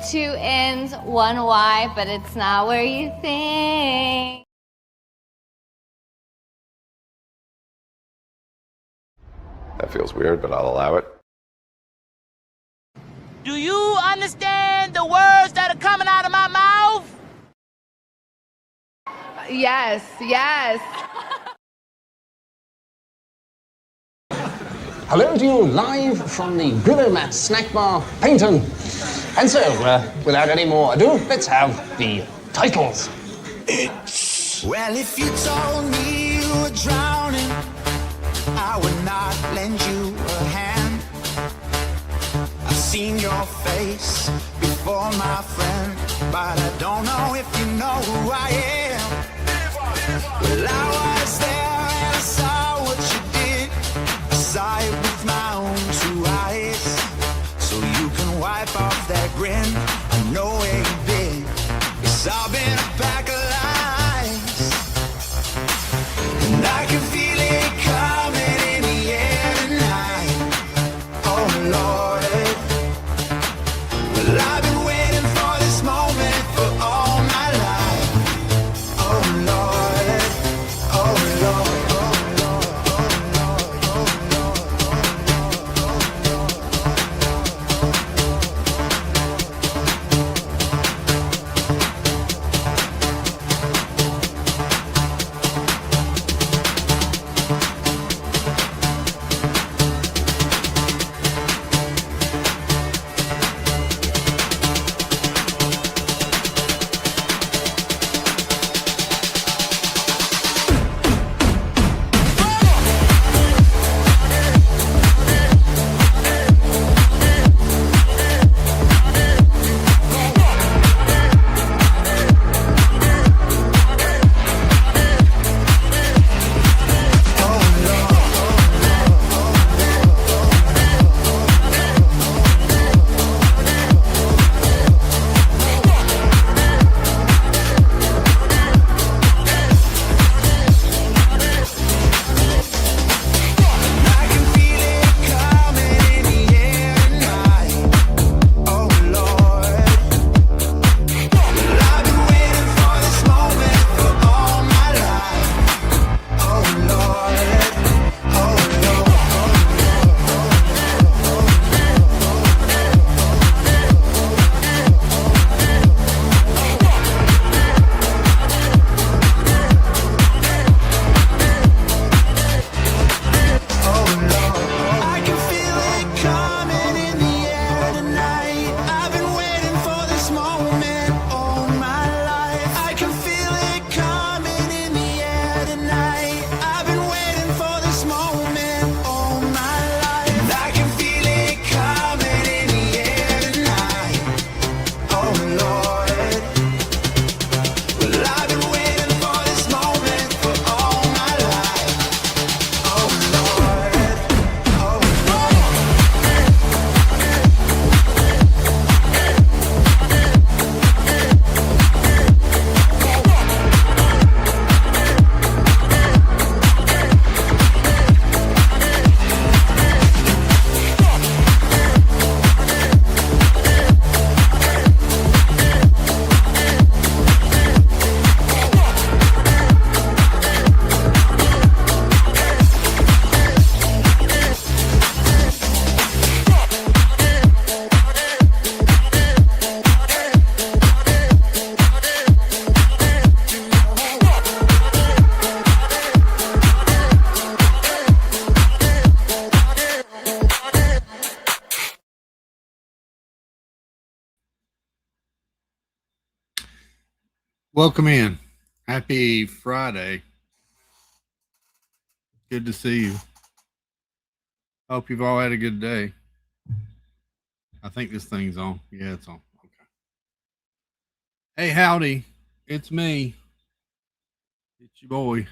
2 N's, 1 Y, but it's not where you think. That feels weird, but I'll allow it. Do you understand the words that are coming out of my mouth? Yes, yes. Hello to you, live from the Grillomat Snack Bar, Paynton. And so, without any more ado, let's have the titles. Well, if you told me you were drowning, I would not lend you a hand. I've seen your face before, my friend, but I don't know if you know who I am. Well, I was there and I saw what you did. I saw it with my own 2 eyes. So you can wipe off that grin. I know where you've been. It's all been a pack of lies. And I can feel it coming in the air tonight. Oh Lord. Well, I've been waiting for this moment for all my life. Oh Lord. Oh Lord. I can feel it coming in the air tonight. I've been waiting for this moment all my life. I can feel it coming in the air tonight. I've been waiting for this moment all my life. I can feel it coming in the air tonight. Oh Lord. Well, I've been waiting for this moment for all my life. Oh Lord. Oh Lord. Welcome in. Happy Friday. Good to see you. Hope you've all had a good day. I think this thing's on. Yeah, it's on. Okay. Hey, howdy. It's me. It's your boy.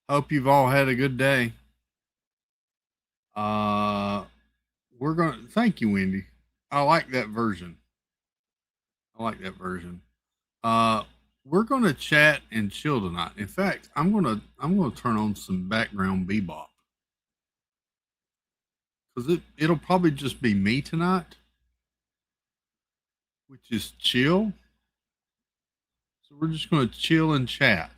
Hope you've all had a good day. We're going to thank you, Wendy. I like that version. We're going to chat and chill tonight. In fact, I'm going to turn on some background bebop because it'll probably just be me tonight. which is chill. So we're just going to chill and chat.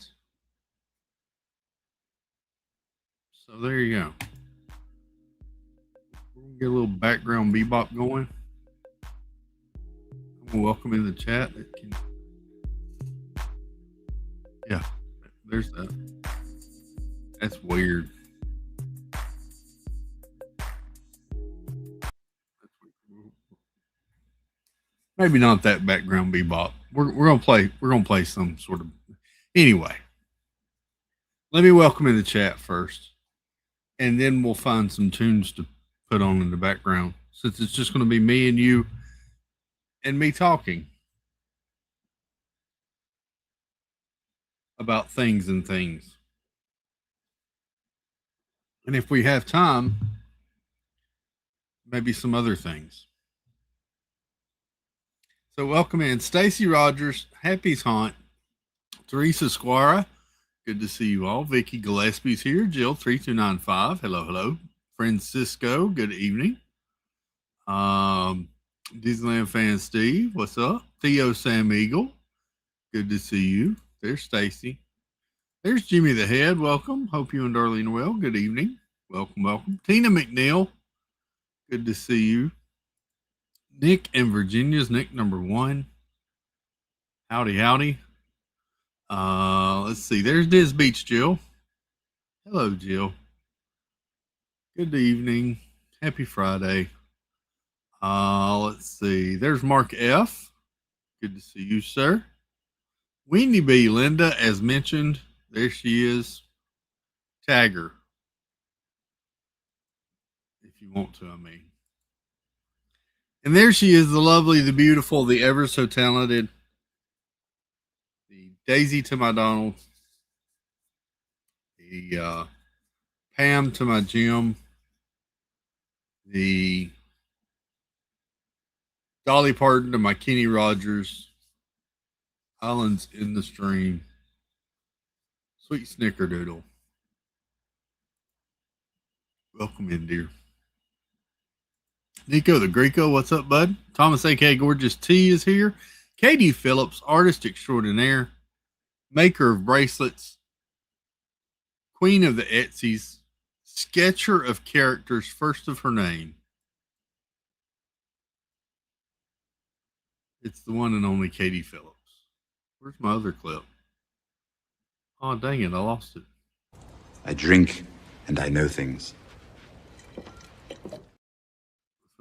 So there you go. We're going to get a little background bebop going. I'm going to welcome in the chat. Yeah, there's that. That's weird. Maybe not that background bebop. We're gonna play some sort of. Anyway, let me welcome in the chat first, and then we'll find some tunes to put on in the background, since it's just going to be me and you and me talking about things and things. And if we have time, maybe some other things. So welcome in Stacy Rogers, Happy's Haunt, Teresa Squara, good to see you all. Vicky Gillespie's here. Jill 3295, hello, hello. Francisco, good evening. Disneyland fan Steve, what's up? Theo Sam Eagle, good to see you. There's Stacy. There's Jimmy the Head, welcome. Hope you and Darlene are well. Good evening. Welcome, welcome. Tina McNeil, good to see you. Nick in Virginia's Nick number 1. Howdy, howdy. Let's see. There's Diz Beach Jill. Hello, Jill. Good evening. Happy Friday. Let's see. There's Mark F. Good to see you, sir. Weenie B, Linda, as mentioned. There she is. Tag her. If you want to, I mean. And there she is, the lovely, the beautiful, the ever so talented, the Daisy to my Donald, the Pam to my Jim, the Dolly Parton to my Kenny Rogers, Islands in the Stream, sweet snickerdoodle. Welcome in, dear. Nico the Greco, what's up, bud? Thomas A.K. Gorgeous T is here. Katie Phillips, artist extraordinaire, maker of bracelets, queen of the Etsy's, sketcher of characters, first of her name. It's the one and only Katie Phillips. Where's my other clip? Oh, dang it, I lost it. I drink and I know things.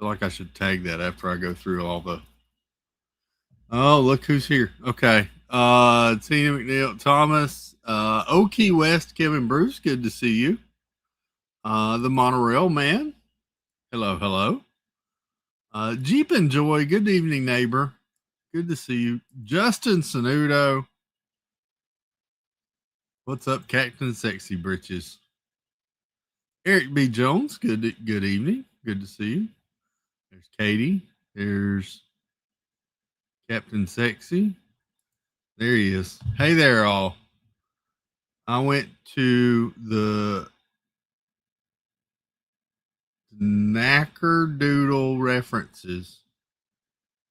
I feel like I should tag that after I go through all the. Oh, look who's here. Okay. Tina McNeil, Thomas, Okie West, Kevin Bruce, good to see you. The Monorail Man. Hello, hello. Jeep and Joy, good evening, neighbor. Good to see you. Justin Sanudo. What's up, Captain Sexy Britches? Eric B. Jones, good evening. Good to see you. There's Katie. There's Captain Sexy. There he is. Hey there, all. I went to the Snackerdoodle references.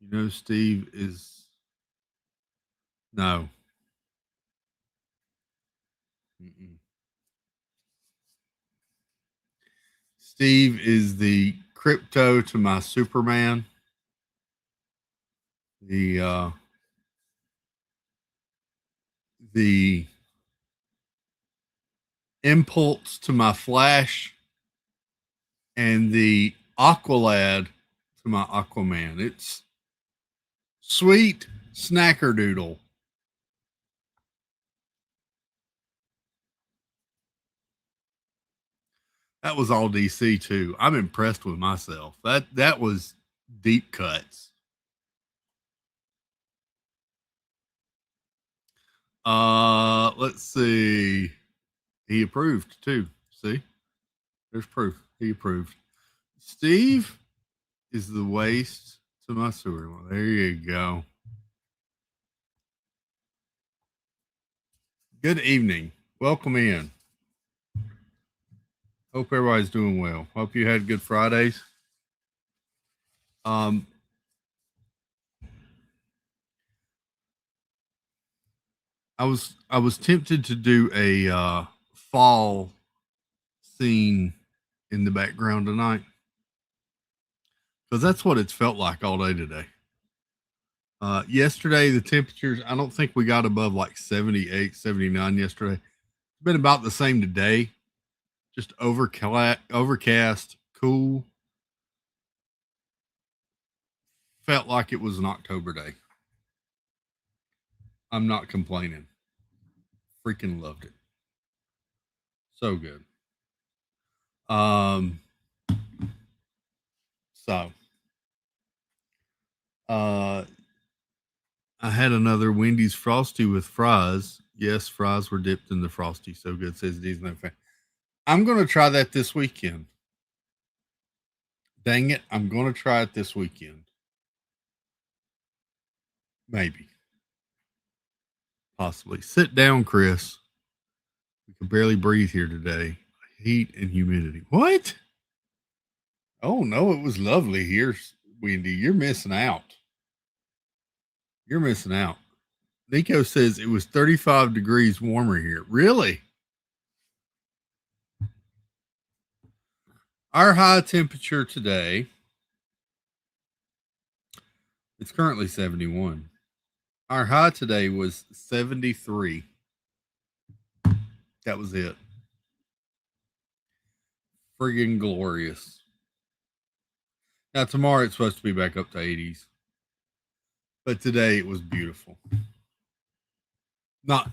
You know, Steve is. No. Steve is the Crypto to my Superman. The Impulse to my Flash, and the Aqualad to my Aquaman. It's sweet Snackerdoodle. That was all DC too. I'm impressed with myself. That was deep cuts. Let's see. He approved too. See? There's proof. He approved. Steve is the waste to my sewer. Well, there you go. Good evening. Welcome in. Hope everybody's doing well. Hope you had good Fridays. I was tempted to do a fall scene in the background tonight, because that's what it's felt like all day today. Yesterday, the temperatures, I don't think we got above like 78, 79 yesterday. It's been about the same today. Just overcast, cool. Felt like it was an October day. I'm not complaining. Freaking loved it. So good. I had another Wendy's Frosty with fries. Yes, fries were dipped in the Frosty. So good, says Disney fan. I'm going to try that this weekend. Dang it. I'm going to try it this weekend. Maybe. Possibly. Sit down, Chris. We can barely breathe here today. Heat and humidity. What? Oh, no, it was lovely here, Wendy. You're missing out. You're missing out. Nico says it was 35 degrees warmer here. Really? Our high temperature today, it's currently 71. Our high today was 73. That was it. Friggin' glorious. Now, tomorrow it's supposed to be back up to 80s. But today it was beautiful. Not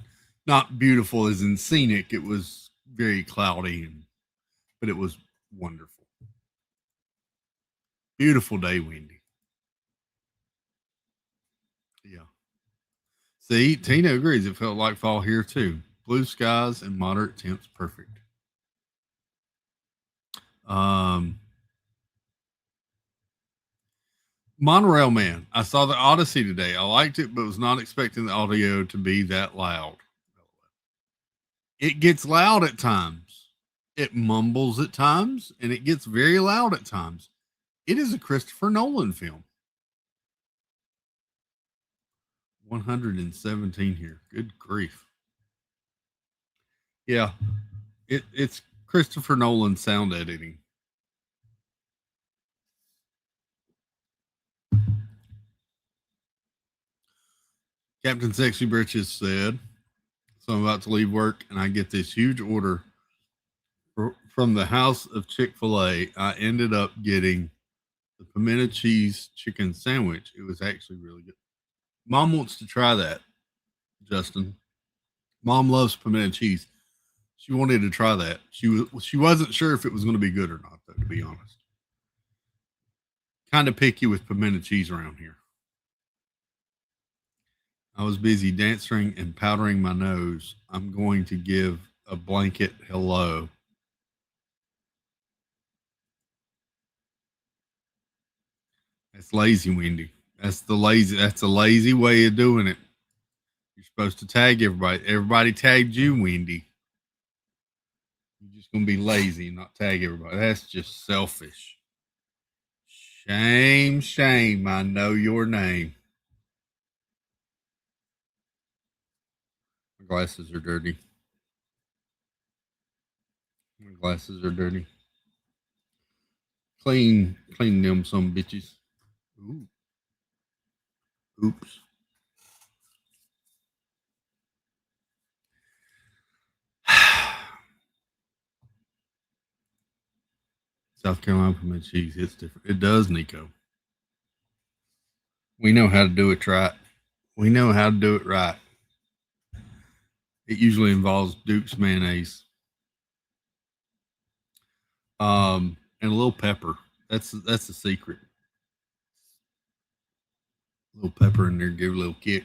beautiful as in scenic. It was very cloudy, but it was wonderful. Beautiful day, Wendy. Yeah. See, Tina agrees. It felt like fall here too. Blue skies and moderate temps. Perfect. Monorail Man. I saw the Odyssey today. I liked it, but was not expecting the audio to be that loud. It gets loud at times. It mumbles at times, and it gets very loud at times. It is a Christopher Nolan film. 117 here. Good grief. Yeah. It's Christopher Nolan sound editing. Captain Sexy Britches said, so I'm about to leave work and I get this huge order from the House of Chick-fil-A. I ended up getting the pimento cheese chicken sandwich. It was actually really good. Mom wants to try that, Justin. Mom loves pimento cheese. She wanted to try that. She wasn't sure if it was going to be good or not, though, to be honest. Kind of picky with pimento cheese around here. I was busy dancing and powdering my nose. I'm going to give a blanket hello. That's lazy, Wendy. That's a lazy way of doing it. You're supposed to tag everybody. Everybody tagged you, Wendy. You're just going to be lazy and not tag everybody. That's just selfish. Shame, shame. I know your name. My glasses are dirty. My glasses are dirty. Clean them some bitches. Ooh. Oops. South Carolina pimento cheese hits different. It does, Nico. We know how to do it right. We know how to do it right. It usually involves Duke's mayonnaise. And a little pepper. That's the secret. A little pepper in there, give it a little kick.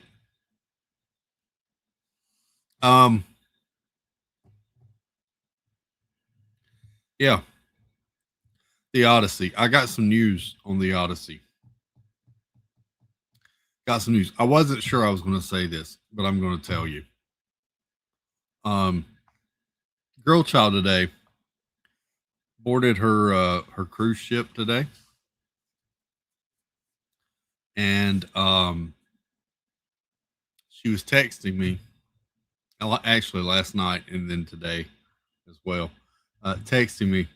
Yeah. The Odyssey. I got some news on the Odyssey. Got some news. I wasn't sure I was going to say this, but I'm going to tell you. Girl child today boarded her cruise ship today. And she was texting me actually last night and then today as well, texting me.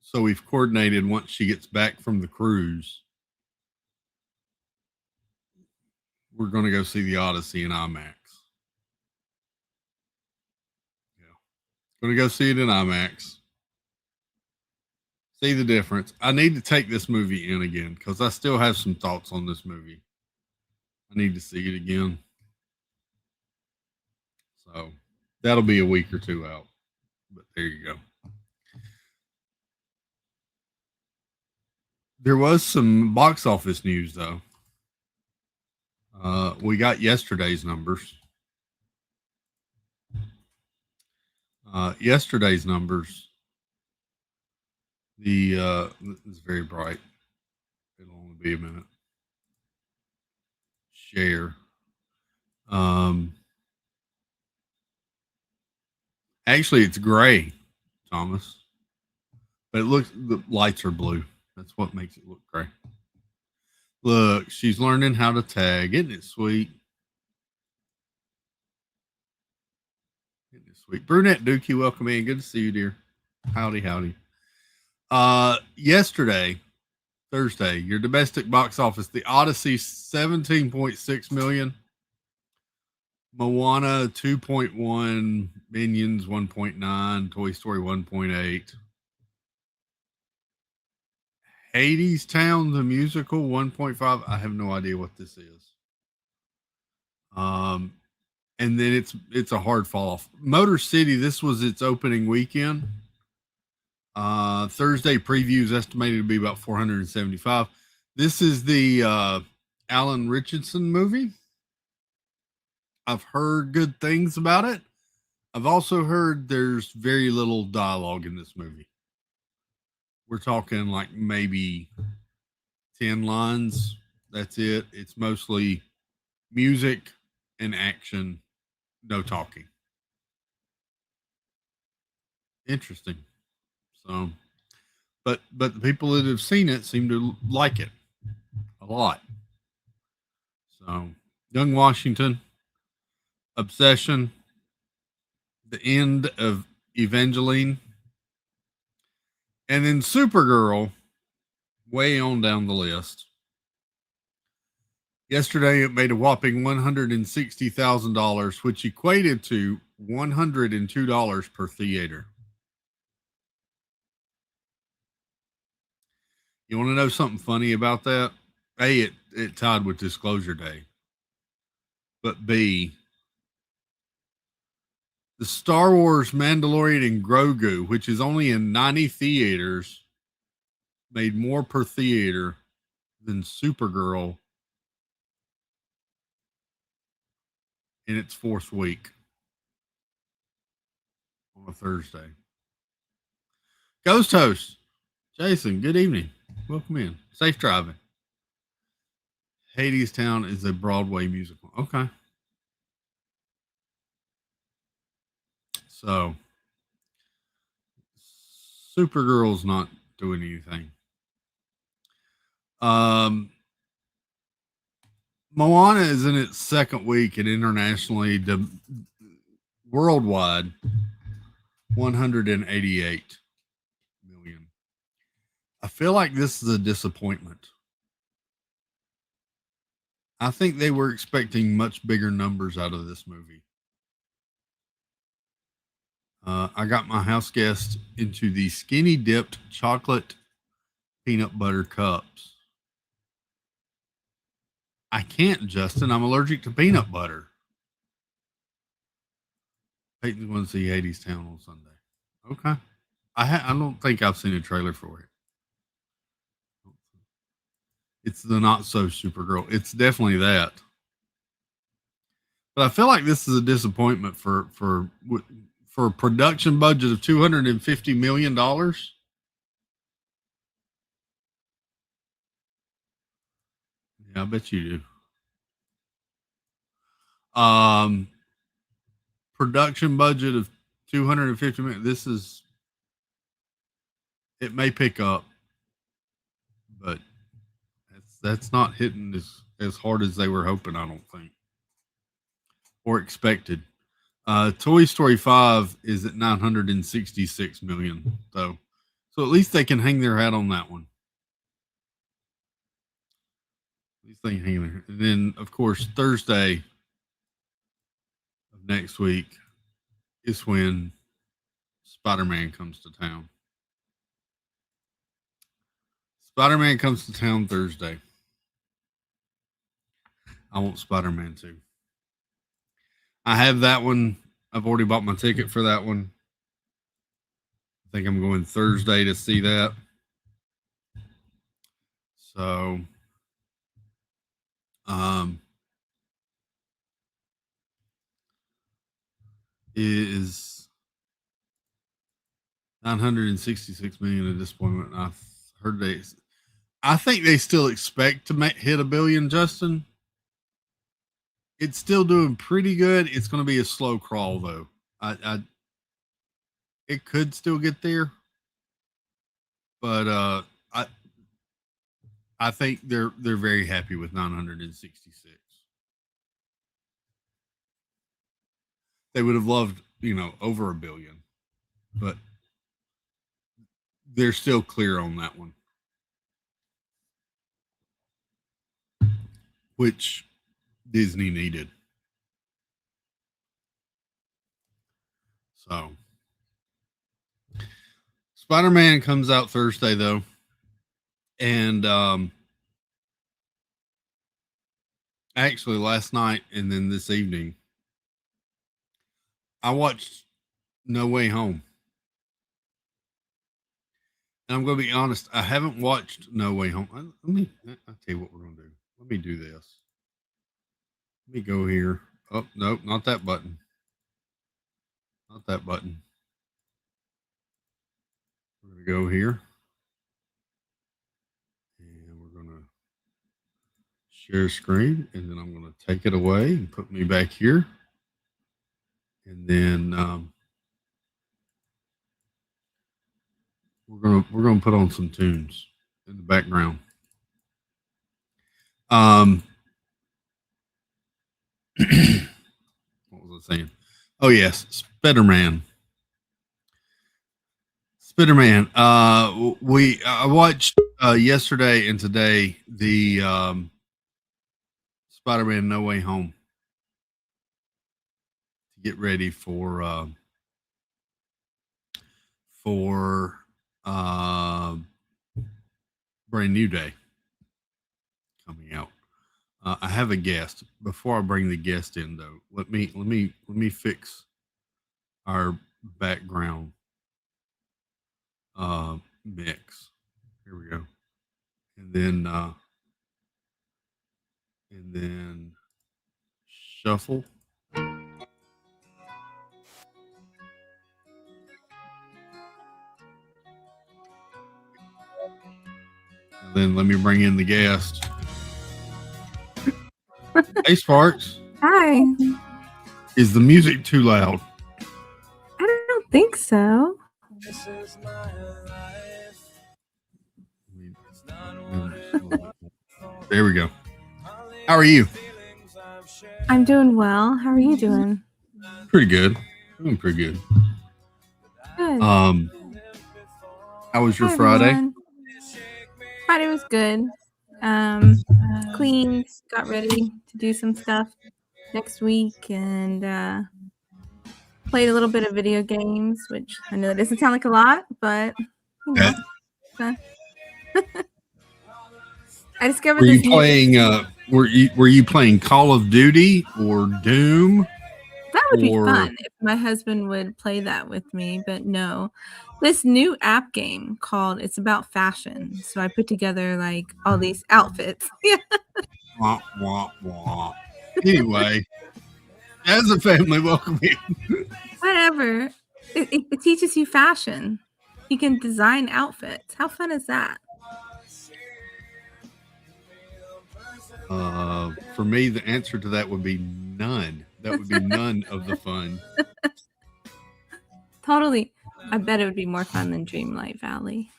So we've coordinated once she gets back from the cruise, we're going to go see the Odyssey in IMAX. Yeah. Going to go see it in IMAX. See the difference. I need to take this movie in again because I still have some thoughts on this movie. I need to see it again. So that'll be a week or two out. But there you go. There was some box office news, though. We got yesterday's numbers. Yesterday's numbers. It's very bright. It'll only be a minute. Share. Actually, it's gray, Thomas. But the lights are blue. That's what makes it look gray. Look, she's learning how to tag. Isn't it sweet? Isn't it sweet? Brunette Dookie, welcome in. Good to see you, dear. Howdy, howdy. Yesterday, Thursday, your domestic box office, The Odyssey, 17.6 million. Moana, 2.1. Minions, 1.9. Toy Story, 1.8. Hades Town, the musical, 1.5. I have no idea what this is. And then it's a hard fall off. Motor City, this was its opening weekend. Thursday previews estimated to be about 475. This is the Alan Richardson movie. I've heard good things about it. I've also heard there's very little dialogue in this movie. We're talking like maybe 10 lines. That's it. It's mostly music and action, no talking. Interesting. So, but the people that have seen it seem to like it a lot. So, Young Washington, Obsession, The End of Evangeline, and then Supergirl, way on down the list. Yesterday, it made a whopping $160,000, which equated to $102 per theater. You want to know something funny about that? A, it tied with Disclosure Day. But B, the Star Wars Mandalorian and Grogu, which is only in 90 theaters, made more per theater than Supergirl in its fourth week on a Thursday. Ghost Host, Jason, good evening. Welcome in. Safe driving. Hades Town is a Broadway musical. Okay. So, Supergirl's not doing anything. Moana is in its second week and internationally, worldwide, 188 million. I feel like this is a disappointment. I think they were expecting much bigger numbers out of this movie. I got my house guest into the skinny dipped chocolate peanut butter cups. I can't, Justin. I'm allergic to peanut butter. Peyton's going to see Hades Town on Sunday. Okay. I don't think I've seen a trailer for it. It's the not so Supergirl. It's definitely that. But I feel like this is a disappointment for a production budget of $250 million. Yeah, I bet you do. Production budget of $250 million. It may pick up, but that's not hitting as hard as they were hoping, I don't think, or expected. Toy Story 5 is at 966 million, though. So at least they can hang their hat on that one. At least they can hang there. And then, of course, Thursday of next week is when Spider-Man comes to town. Spider-Man comes to town Thursday. I want Spider-Man 2. I have that one. I've already bought my ticket for that one. I think I'm going Thursday to see that. So, is 966 million at this point. I've heard I think they still expect to hit $1 billion, Justin. It's still doing pretty good. It's going to be a slow crawl, though. It could still get there, but I think they're very happy with 966. They would have loved, over $1 billion, but they're still clear on that one, which Disney needed. So Spider-Man comes out Thursday, though, and actually last night and then this evening I watched No Way Home. And I'm going to be honest, I haven't watched No Way Home. I'll tell you what we're going to do. Let me do this. Let me go here. Oh, no, not that button. Not that button. We're going to go here. And we're going to share screen. And then I'm going to take it away and put me back here. And then we're gonna put on some tunes in the background. What was I saying? Oh yes, Spider-Man. Spider-Man. I watched yesterday and today the Spider-Man No Way Home to get ready for Brand New Day coming out. I have a guest. Before I bring the guest in, though, let me fix our background mix. Here we go, and then shuffle. And then let me bring in the guest. Hey, Sparks. Hi. Is the music too loud? I don't think so. There we go. How are you? I'm doing well. How are you doing? Pretty good. Doing pretty good. Good. How was your Friday? Everyone. Friday was good. Cleaned, got ready to do some stuff next week, and played a little bit of video games, which I know that doesn't sound like a lot, but you know. I discovered. Were you playing? Were you playing Call of Duty or Doom? That would be fun if my husband would play that with me, but no. This new app game called It's About Fashion. So I put together like all these outfits. Wah, wah, wah. Anyway, as a family, welcome in. Whatever. It teaches you fashion. You can design outfits. How fun is that? For me, the answer to that would be none. That would be none of the fun. Totally. I bet it would be more fun than Dreamlight Valley.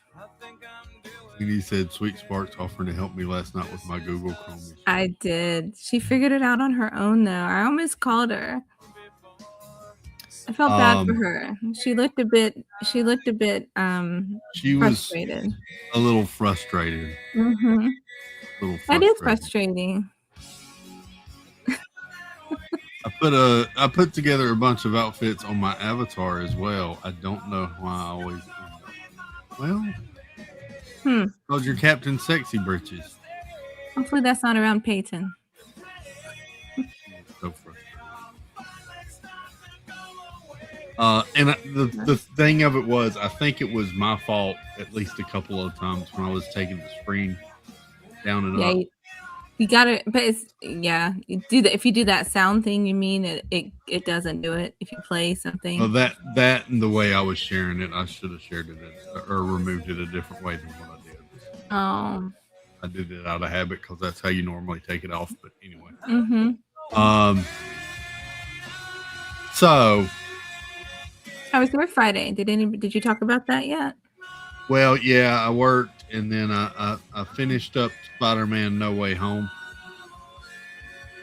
He said, Sweet Sparks offering to help me last night with my Google Chrome. I did. She figured it out on her own, though. I almost called her. I felt bad for her. She looked a bit She was frustrated. a little frustrated. Mm-hmm. That is frustrating. I put together a bunch of outfits on my avatar as well. I don't know why I always because you're Captain Sexy Britches. Hopefully that's not around Peyton. So frustrating. And the thing of it was, I think it was my fault at least a couple of times when I was taking the screen down and up. You gotta, but it's you do that. If you do that sound thing, you mean it doesn't do it if you play something. Well, that and the way I was sharing it, I should have shared it or removed it a different way than what I did. Oh, I did it out of habit because that's how you normally take it off. But anyway, so how was your Friday? Did you talk about that yet? Well, yeah, I worked and then I finished up Spider-Man No Way Home.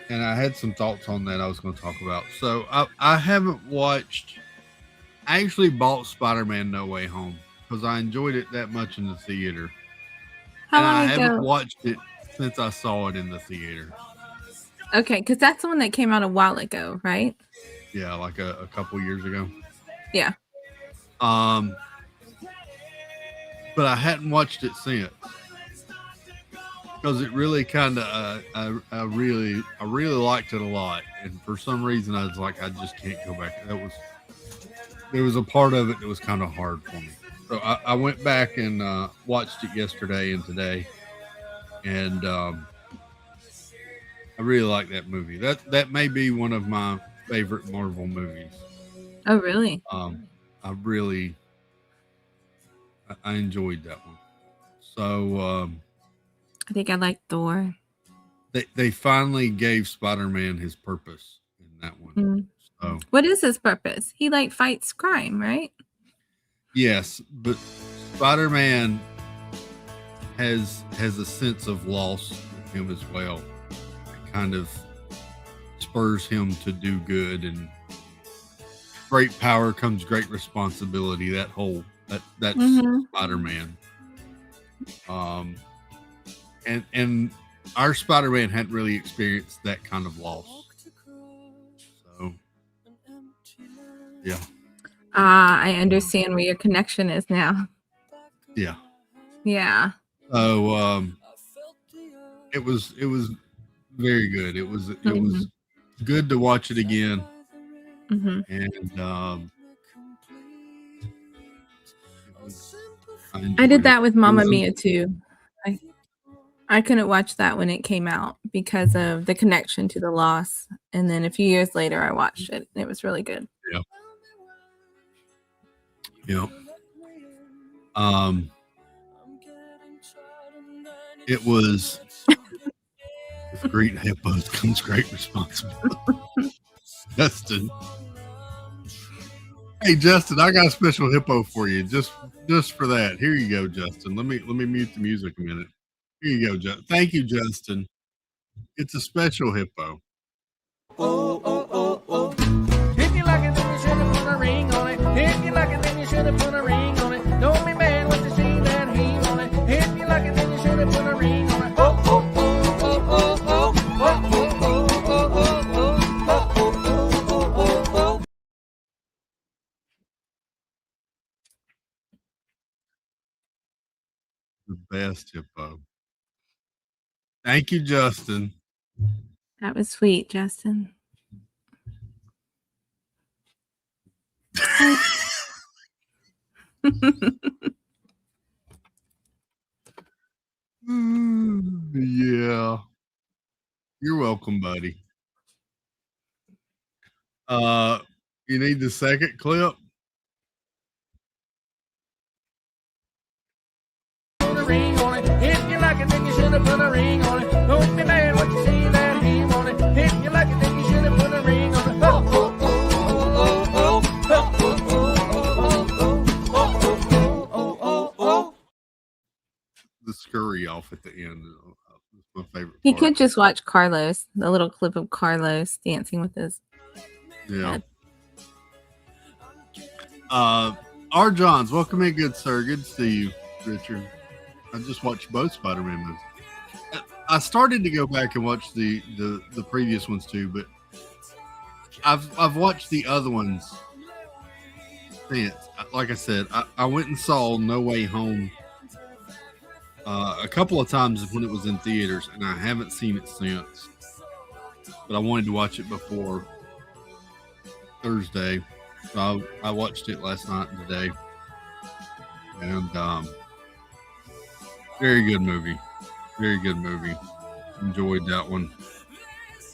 And I had some thoughts on that I was going to talk about. So I haven't watched, I actually bought Spider-Man No Way Home because I enjoyed it that much in the theater. How long I ago? haven't watched it since I saw it in the theater. Okay, because that's the one that came out a while ago, right? Yeah, like a couple years ago. Yeah. But I hadn't watched it since because it really kind of I really liked it a lot, and for some reason I was like, I just can't go back. There was a part of it that was kind of hard for me, so I went back and watched it yesterday and today, and I really like that movie. That may be one of my favorite Marvel movies. Oh, really? I enjoyed that one. So I think I like Thor. They finally gave Spider-Man his purpose in that one. Mm. So what is his purpose? He fights crime, right? Yes, but Spider-Man has a sense of loss with him as well. It kind of spurs him to do good, and great power comes great responsibility. That's Spider-Man. And our Spider-Man hadn't really experienced that kind of loss. So yeah. I understand where your connection is now. Yeah. Yeah. So it was very good. It was good to watch it again. Mm-hmm. And I did that with Mamma Mia too. I couldn't watch that when it came out because of the connection to the loss. And then a few years later, I watched it, and it was really good. Yeah. Yeah. It was with great hippos comes great responsibility. Justin. Hey Justin, I got a special hippo for you. Just for that. Here you go, Justin. Let me mute the music a minute. Here you go, Justin. Thank you, Justin. It's a special hippo. Oh, oh, oh, oh. If you like it, then you should have put a ring on it. If you like it, then you should have put a ring on it. Don't be mad when you see that heat on it. If you like it, then you should have put a ring on it. Oh, oh, oh, oh, oh, oh. Oh, oh, oh, oh, oh, oh. Oh, oh, oh, oh, oh. The best hippo. Thank you, Justin. That was sweet, Justin. Yeah. You're welcome, buddy. You need the second clip? Put a ring on it. If you like it, then you should have put a ring on it. Don't be mad when you see that heat on it. If you like it, then you should have put a ring on it. Oh, oh, oh, oh, oh, oh, oh, oh, oh, oh, oh. The scurry off at the end is my favorite He part. could just watch Carlos, the little clip of Carlos dancing with his Yeah. head. R. Johns, welcome in, good sir. Good to see you, Richard. I just watched both Spider-Man movies. I started to go back and watch the previous ones too, but I've watched the other ones since. Like I said, I went and saw No Way Home a couple of times when it was in theaters, and I haven't seen it since. But I wanted to watch it before Thursday, so I watched it last night and today, and very good movie. Very good movie. Enjoyed that one.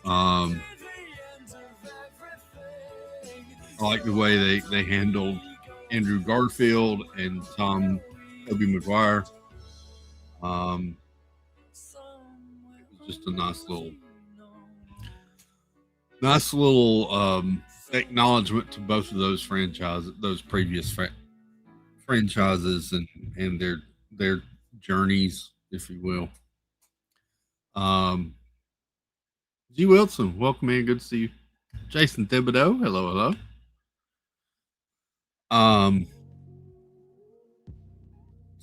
I like the way they handled Andrew Garfield and Tobey Maguire. It was just a nice little acknowledgement to both of those franchises, those previous franchises, and their journeys, if you will. G. Wilson, welcome in. Good to see you. Jason Thibodeau, hello.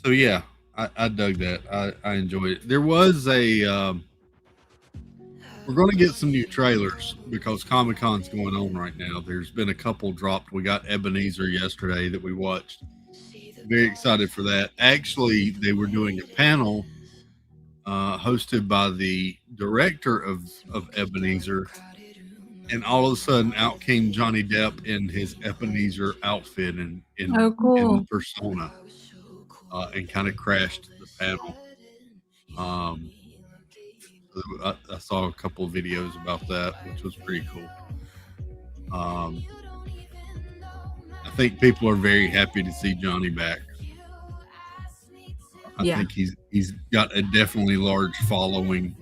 So yeah, I dug that. I enjoyed it. There was we're going to get some new trailers because Comic-Con's going on right now. There's been a couple dropped. We got Ebenezer yesterday that we watched. Very excited for that. Actually, they were doing a panel hosted by the director of Ebenezer, and all of a sudden out came Johnny Depp in his Ebenezer outfit and in the persona, and kind of crashed the panel. I saw a couple of videos about that, which was pretty cool. I think people are very happy to see Johnny back. I think he's got a definitely large following.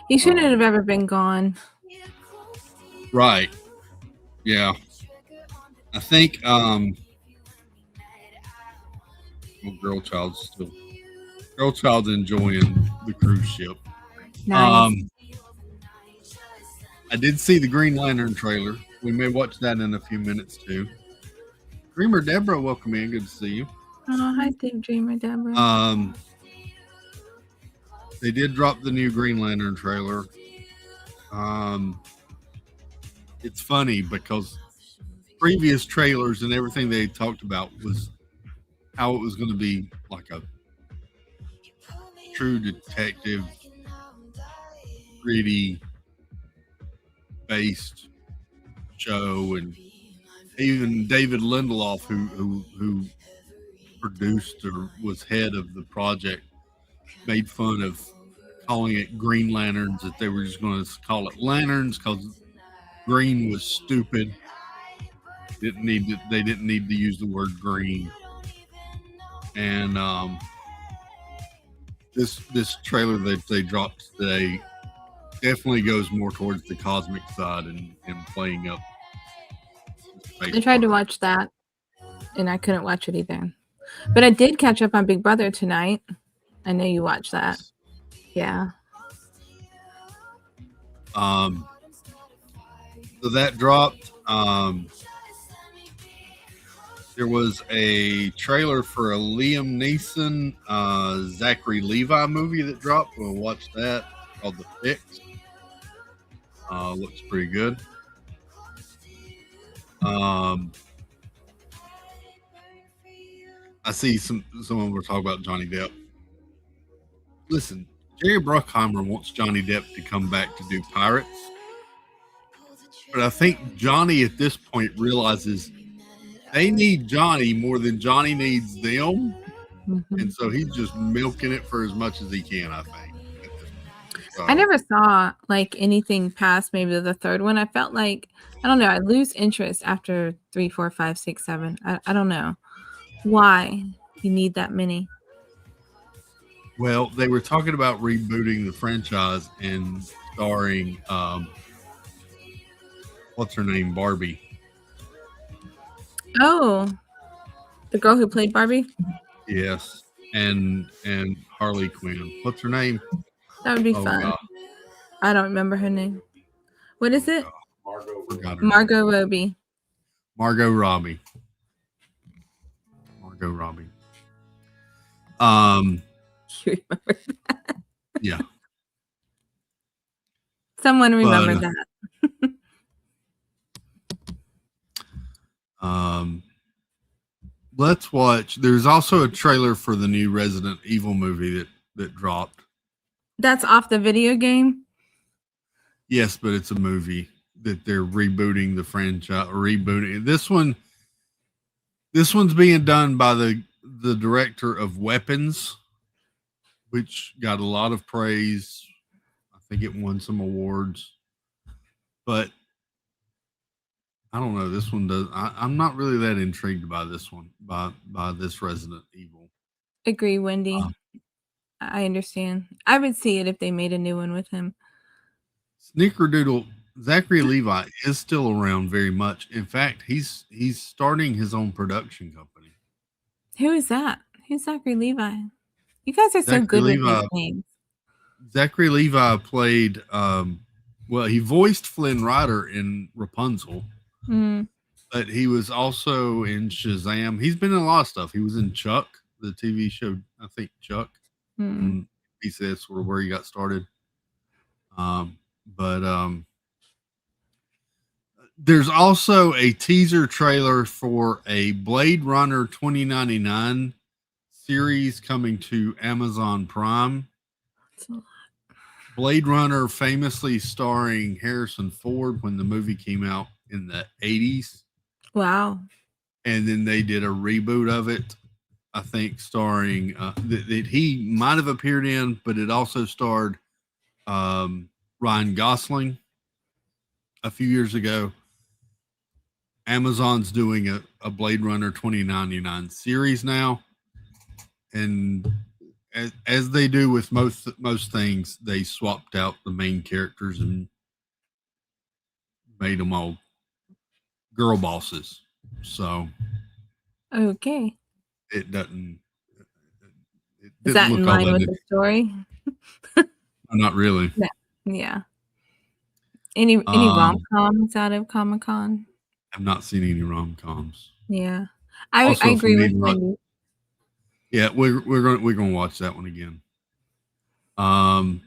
He shouldn't have ever been gone. Right. Yeah. I think Girl Child's enjoying the cruise ship. Nice. I did see the Green Lantern trailer. We may watch that in a few minutes too. Dreamer Deborah, welcome in. Good to see you. Oh, hi, Dreamer Deborah. They did drop the new Green Lantern trailer. It's funny because previous trailers and everything they talked about was how it was going to be like a true detective, gritty based show, and even David Lindelof, who produced or was head of the project, made fun of calling it Green Lanterns, that they were just going to call it Lanterns because green was stupid. They didn't need to use the word green. And this trailer that they dropped today definitely goes more towards the cosmic side and playing up. I tried to watch that, and I couldn't watch it either. But I did catch up on Big Brother tonight. I know you watched that. Yeah. So that dropped. There was a trailer for a Liam Neeson, Zachary Levi movie that dropped. We'll watch that, called The Fix. Looks pretty good. I see someone were talking about Johnny Depp. Listen, Jerry Bruckheimer wants Johnny Depp to come back to do Pirates. But I think Johnny at this point realizes they need Johnny more than Johnny needs them. Mm-hmm. And so he's just milking it for as much as he can, I think. So, I never saw like anything past maybe the third one. I felt like, I don't know, I lose interest after 3, 4, 5, 6, 7. I don't know why you need that many. Well, they were talking about rebooting the franchise and starring what's her name, Barbie. Oh, the girl who played Barbie? Yes, and Harley Quinn. What's her name? That would be fun. God. I don't remember her name. What is it? Margot Robbie. Margot Robbie. Margot Robbie. Margot Robbie. You remember that? Yeah. Someone remembered that. Let's watch. There's also a trailer for the new Resident Evil movie that dropped. That's off the video game? Yes, but it's a movie that they're rebooting the franchise. Rebooting this one. This one's being done by the director of Weapons, which got a lot of praise. I think it won some awards, but I don't know. This one does. I'm not really that intrigued by this one, by this Resident Evil. Agree, Wendy. I understand. I would see it if they made a new one with him. Snickerdoodle, Zachary Levi is still around very much. In fact, he's starting his own production company. Who is that? Who's Zachary Levi? You guys are so Zachary good Levi, with these names. Zachary Levi played, well, he voiced Flynn Rider in Rapunzel, but he was also in Shazam. He's been in a lot of stuff. He was in Chuck, the TV show, I think Chuck. And he says sort of where he got started. There's also a teaser trailer for a Blade Runner 2099 series coming to Amazon Prime. Blade Runner famously starring Harrison Ford when the movie came out in the 80s. Wow. And then they did a reboot of it, I think, starring that he might have appeared in, but it also starred Ryan Gosling a few years ago. Amazon's doing a Blade Runner 2099 series now. And as they do with most things, they swapped out the main characters and made them all girl bosses. So okay, it doesn't. Is that in line with the story? Not really. Yeah. Any rom-coms out of Comic-Con? I've not seen any rom-coms. Yeah, I agree with Wendy. Yeah, we're gonna watch that one again. I'm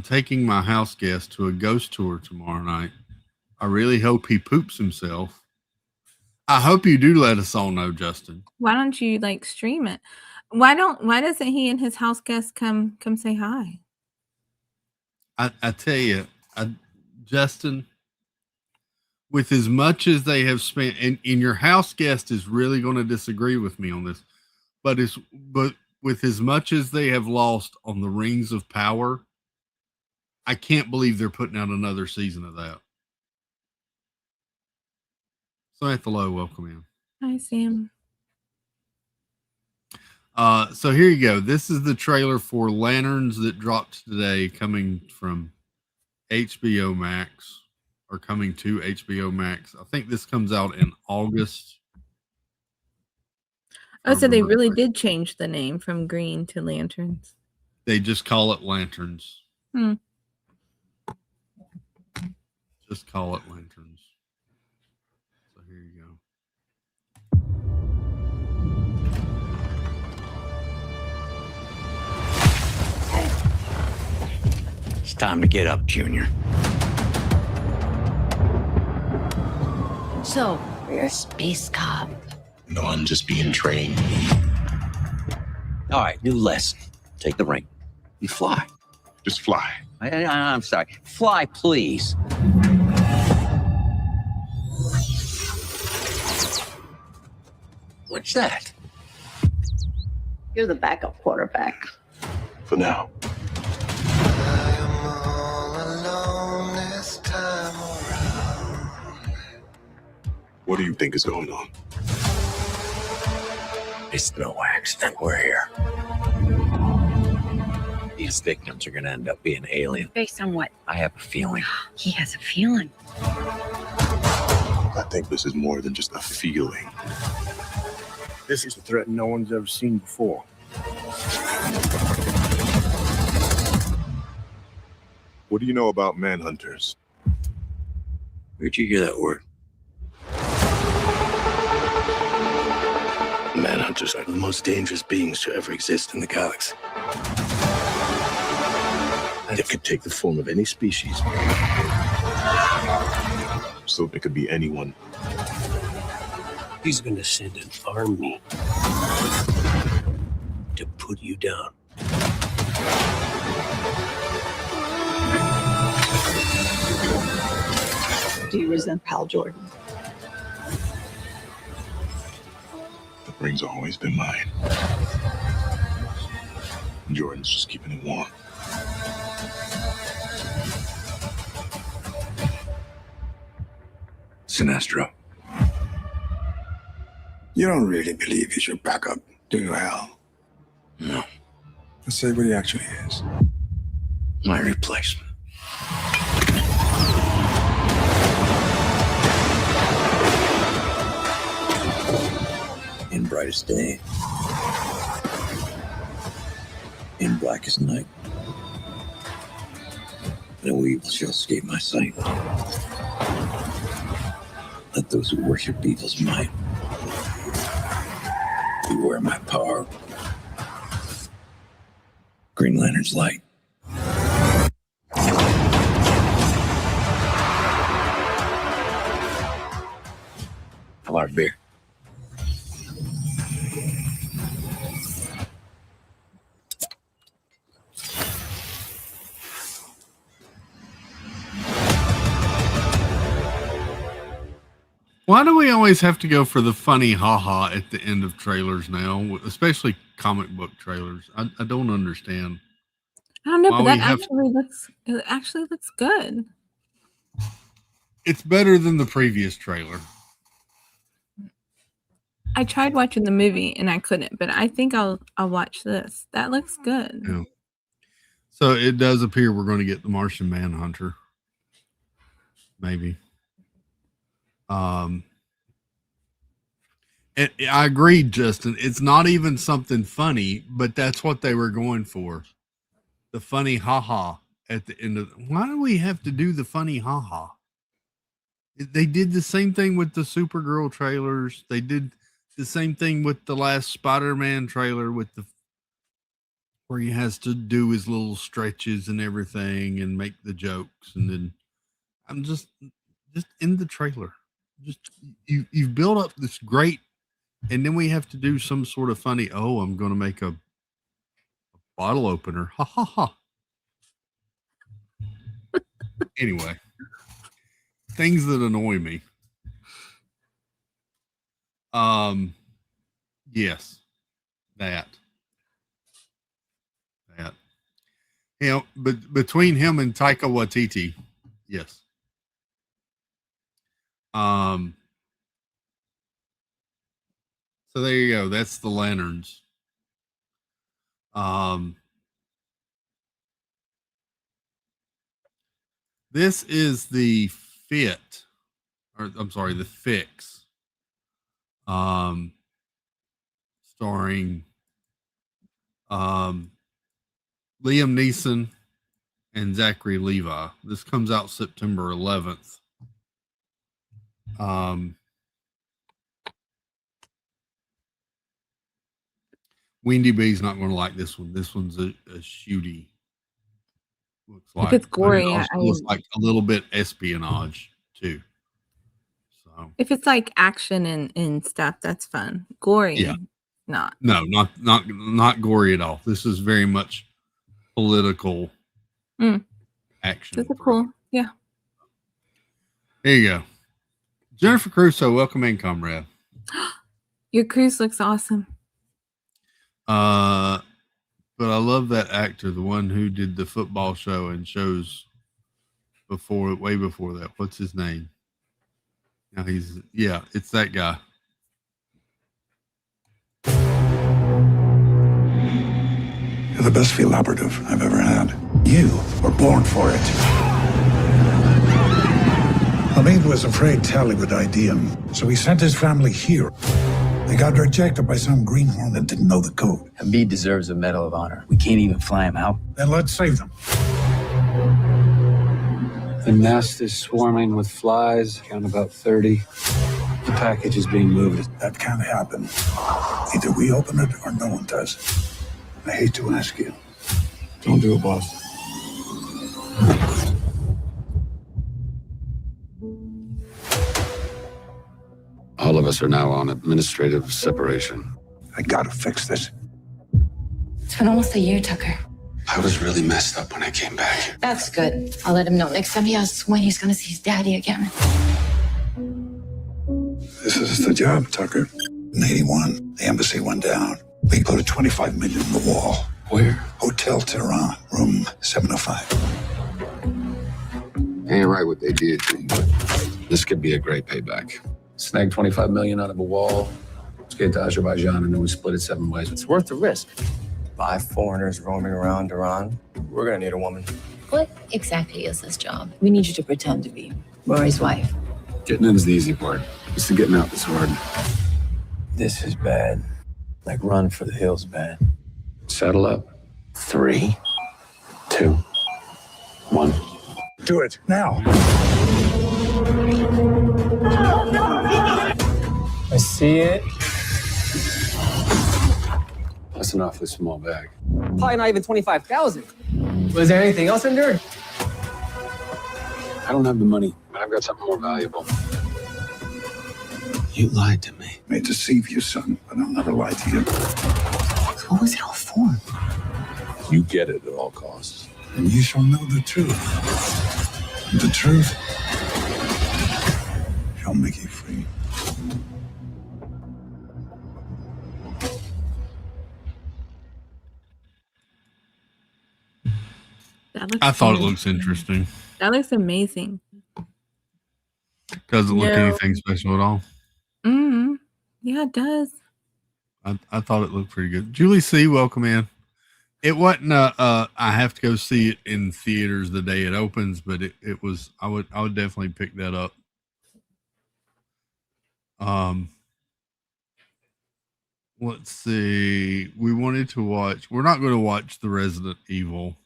taking my house guest to a ghost tour tomorrow night. I really hope he poops himself. I hope you do let us all know, Justin. Why don't you stream it? Why doesn't he and his house guest come say hi? I tell you, Justin, with as much as they have spent, and your house guest is really going to disagree with me on this, but with as much as they have lost on the Rings of Power, I can't believe they're putting out another season of that. Samantha Lowe, welcome in. Hi, Sam. So here you go. This is the trailer for Lanterns that dropped today, coming from HBO Max, or coming to HBO Max. I think this comes out in August. Oh, so they really did change the name from Green to Lanterns. They just call it Lanterns. Just call it Lanterns. So here you go. It's time to get up, Junior. So, you're a space cop. No, I'm just being trained. All right, new lesson. Take the ring. You fly. Just fly. I'm sorry. Fly, please. What's that? You're the backup quarterback. For now. What do you think is going on? It's no accident we're here. These victims are going to end up being alien. Based on what? I have a feeling. He has a feeling. I think this is more than just a feeling. This is a threat no one's ever seen before. What do you know about manhunters? Where'd you hear that word? Manhunters. hunters are the most dangerous beings to ever exist in the galaxy. They could take the form of any species. So it could be anyone. He's gonna send an army to put you down. Do you resent Hal Jordan? The ring's always been mine. Jordan's just keeping it warm. Sinestro. You don't really believe he's your backup, do you, Hal? No. Let's say what he actually is. My replacement. In brightest day, in blackest night, no evil shall escape my sight. Let those who worship evil's might beware my power. Green Lantern's light. A lot of beer. Why do we always have to go for the funny haha at the end of trailers now, especially comic book trailers? I don't understand. I don't know, Why but we that have- actually looks good. It's better than the previous trailer. I tried watching the movie and I couldn't, but I think I'll watch this. That looks good. Yeah. So it does appear we're going to get the Martian Manhunter. Maybe. And I agree, Justin. It's not even something funny, but that's what they were going for. The funny haha at the end of. Why do we have to do the funny haha? They did the same thing with the Supergirl trailers. They did the same thing with the last Spider-Man trailer with the where he has to do his little stretches and everything and make the jokes, and then I'm just in the trailer. Just you've built up this great, and then we have to do some sort of funny. Oh, I'm going to make a bottle opener. Ha ha ha. Anyway, things that annoy me. Yes, that. You know, but between him and Taika Waititi, yes. So there you go. That's the Lanterns. This is the Fix. Starring Liam Neeson and Zachary Levi. This comes out September 11th. Windy B's not going to like this one. This one's a shooty. Looks like it's gory, It also looks like a little bit espionage too. So if it's like action and stuff, that's fun. Gory, yeah, not. No, not gory at all. This is very much political action. That's cool. Yeah. There you go. Jennifer Crusoe, welcome in, comrade. Your cruise looks awesome. But I love that actor, the one who did the football show and shows way before that. What's his name? Now it's that guy. You're the best field operative I've ever had. You were born for it. Hamid was afraid Tally would ID him, so he sent his family here. They got rejected by some greenhorn that didn't know the code. Hamid deserves a Medal of Honor. We can't even fly him out. Then let's save them. The nest is swarming with flies. Count about 30. The package is being moved. That can't happen. Either we open it or no one does. I hate to ask you. Don't do it, boss. All of us are now on administrative separation. I gotta fix this. It's been almost a year, Tucker. I was really messed up when I came back. That's good. I'll let him know next time he asks when he's gonna see his daddy again. This is the job, Tucker. In 81, the embassy went down. We put a 25 million on the wall. Where? Hotel Tehran, room 705. Ain't right what they did to you, but this could be a great payback. Snag 25 million out of a wall. Let's get to Azerbaijan and then we split it 7 ways. It's worth the risk. 5 foreigners roaming around Iran. We're gonna need a woman. What exactly is this job? We need you to pretend to be Rory's wife. Getting in is the easy part. It's the getting out that's hard. This is bad. Like run for the hills bad. Saddle up. 3, 2, 1. Do it now. I see it. That's an awfully small bag. Probably not even 25,000. Was there anything else in there? I don't have the money, but I've got something more valuable. You lied to me. May deceive you, son, but I'll never lie to you. What was it all for? You get it at all costs. And you shall know the truth. And the truth shall make you free. I thought it looks interesting. That looks amazing. Doesn't look anything special at all. Mm-hmm. Yeah, it does. I thought it looked pretty good. Julie C., welcome in. It wasn't I have to go see it in theaters the day it opens, but it was I would definitely pick that up. Let's see. We're not going to watch the Resident Evil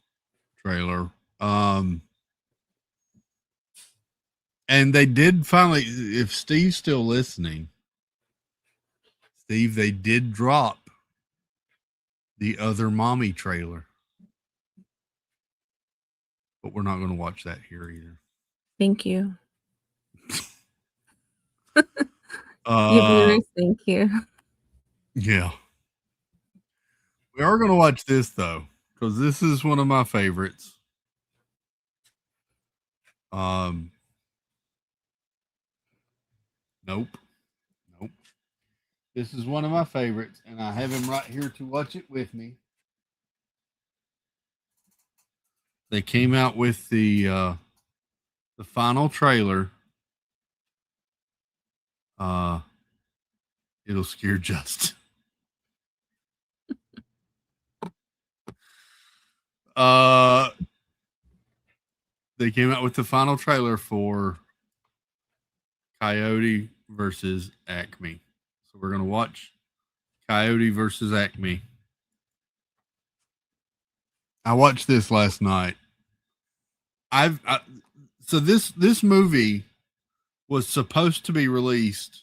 trailer. And they did finally, if Steve's still listening, Steve, they did drop the Other Mommy trailer. But we're not going to watch that here either. Thank you. Viewers, thank you. Yeah. We are going to watch this, though, because this is one of my favorites. Nope. This is one of my favorites, and I have him right here to watch it with me. They came out with the final trailer. It'll scare Justin. They came out with the final trailer for Coyote versus Acme. So we're going to watch Coyote versus Acme. I watched this last night. So this movie was supposed to be released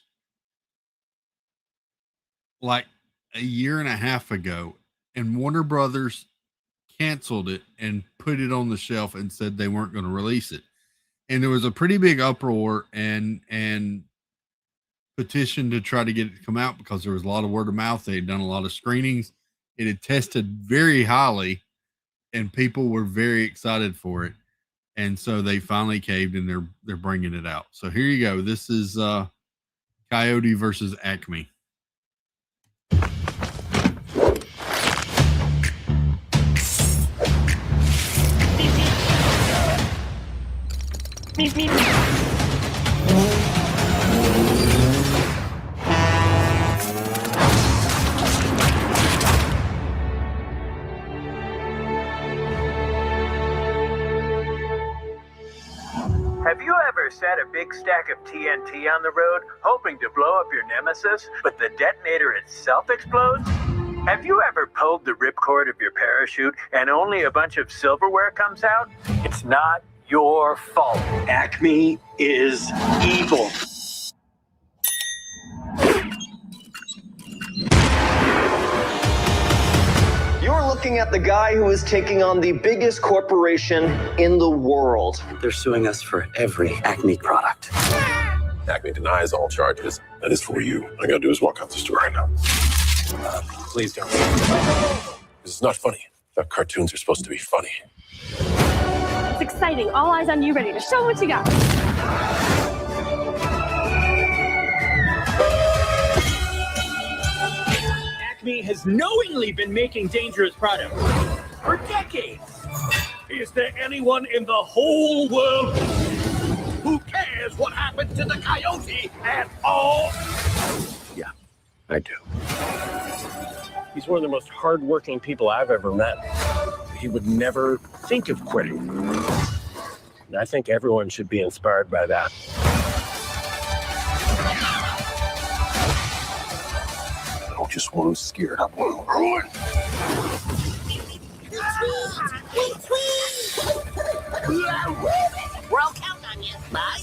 like a year and a half ago, and Warner Brothers canceled it and put it on the shelf and said they weren't going to release it. And there was a pretty big uproar and petition to try to get it to come out because there was a lot of word of mouth. They had done a lot of screenings. It had tested very highly and people were very excited for it. And so they finally caved and they're bringing it out. So here you go. This is Coyote versus Acme. Have you ever set a big stack of TNT on the road, hoping to blow up your nemesis, but the detonator itself explodes? Have you ever pulled the ripcord of your parachute and only a bunch of silverware comes out? It's not your fault. Acme is evil. looking at the guy who is taking on the biggest corporation in the world. They're suing us for every Acme product. Acme denies all charges. That is for you. All I gotta do is walk out the store right now. Please don't. This is not funny. I thought cartoons are supposed to be funny. It's exciting. All eyes on you, ready to show what you got. Acme has knowingly been making dangerous products for decades. Is there anyone in the whole world who cares what happened to the coyote at all? Yeah, I do. He's one of the most hardworking people I've ever met. He would never think of quitting. And I think everyone should be inspired by that. I don't just want him scared. I want him ruined. We're all counting on you. Bye.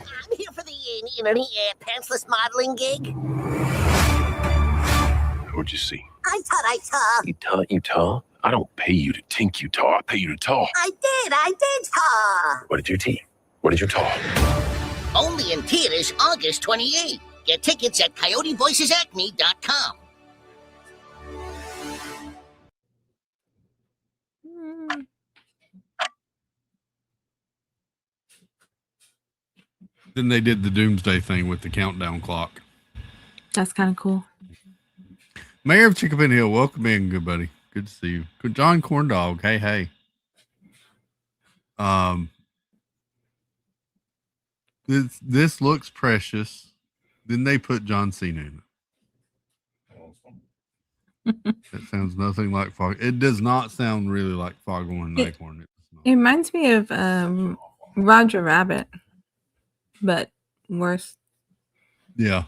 I'm here for the pantsless modeling gig. What'd you see? I thought I saw. You taw? I don't pay you to tink you taw. I pay you to taw. I did saw. What did you tee? What did you taw? Only in theaters August 28th. Get tickets at coyotevoicesacme.com. Then they did the doomsday thing with the countdown clock. That's kind of cool. Mayor of Chickapin Hill, welcome in, good buddy. Good to see you. Good John Corndog. Hey. This looks precious. Then they put John Cena in it. That sounds nothing like Fog. It does not sound really like Foghorn Leghorn. It reminds me of Roger Rabbit, but worse. Yeah.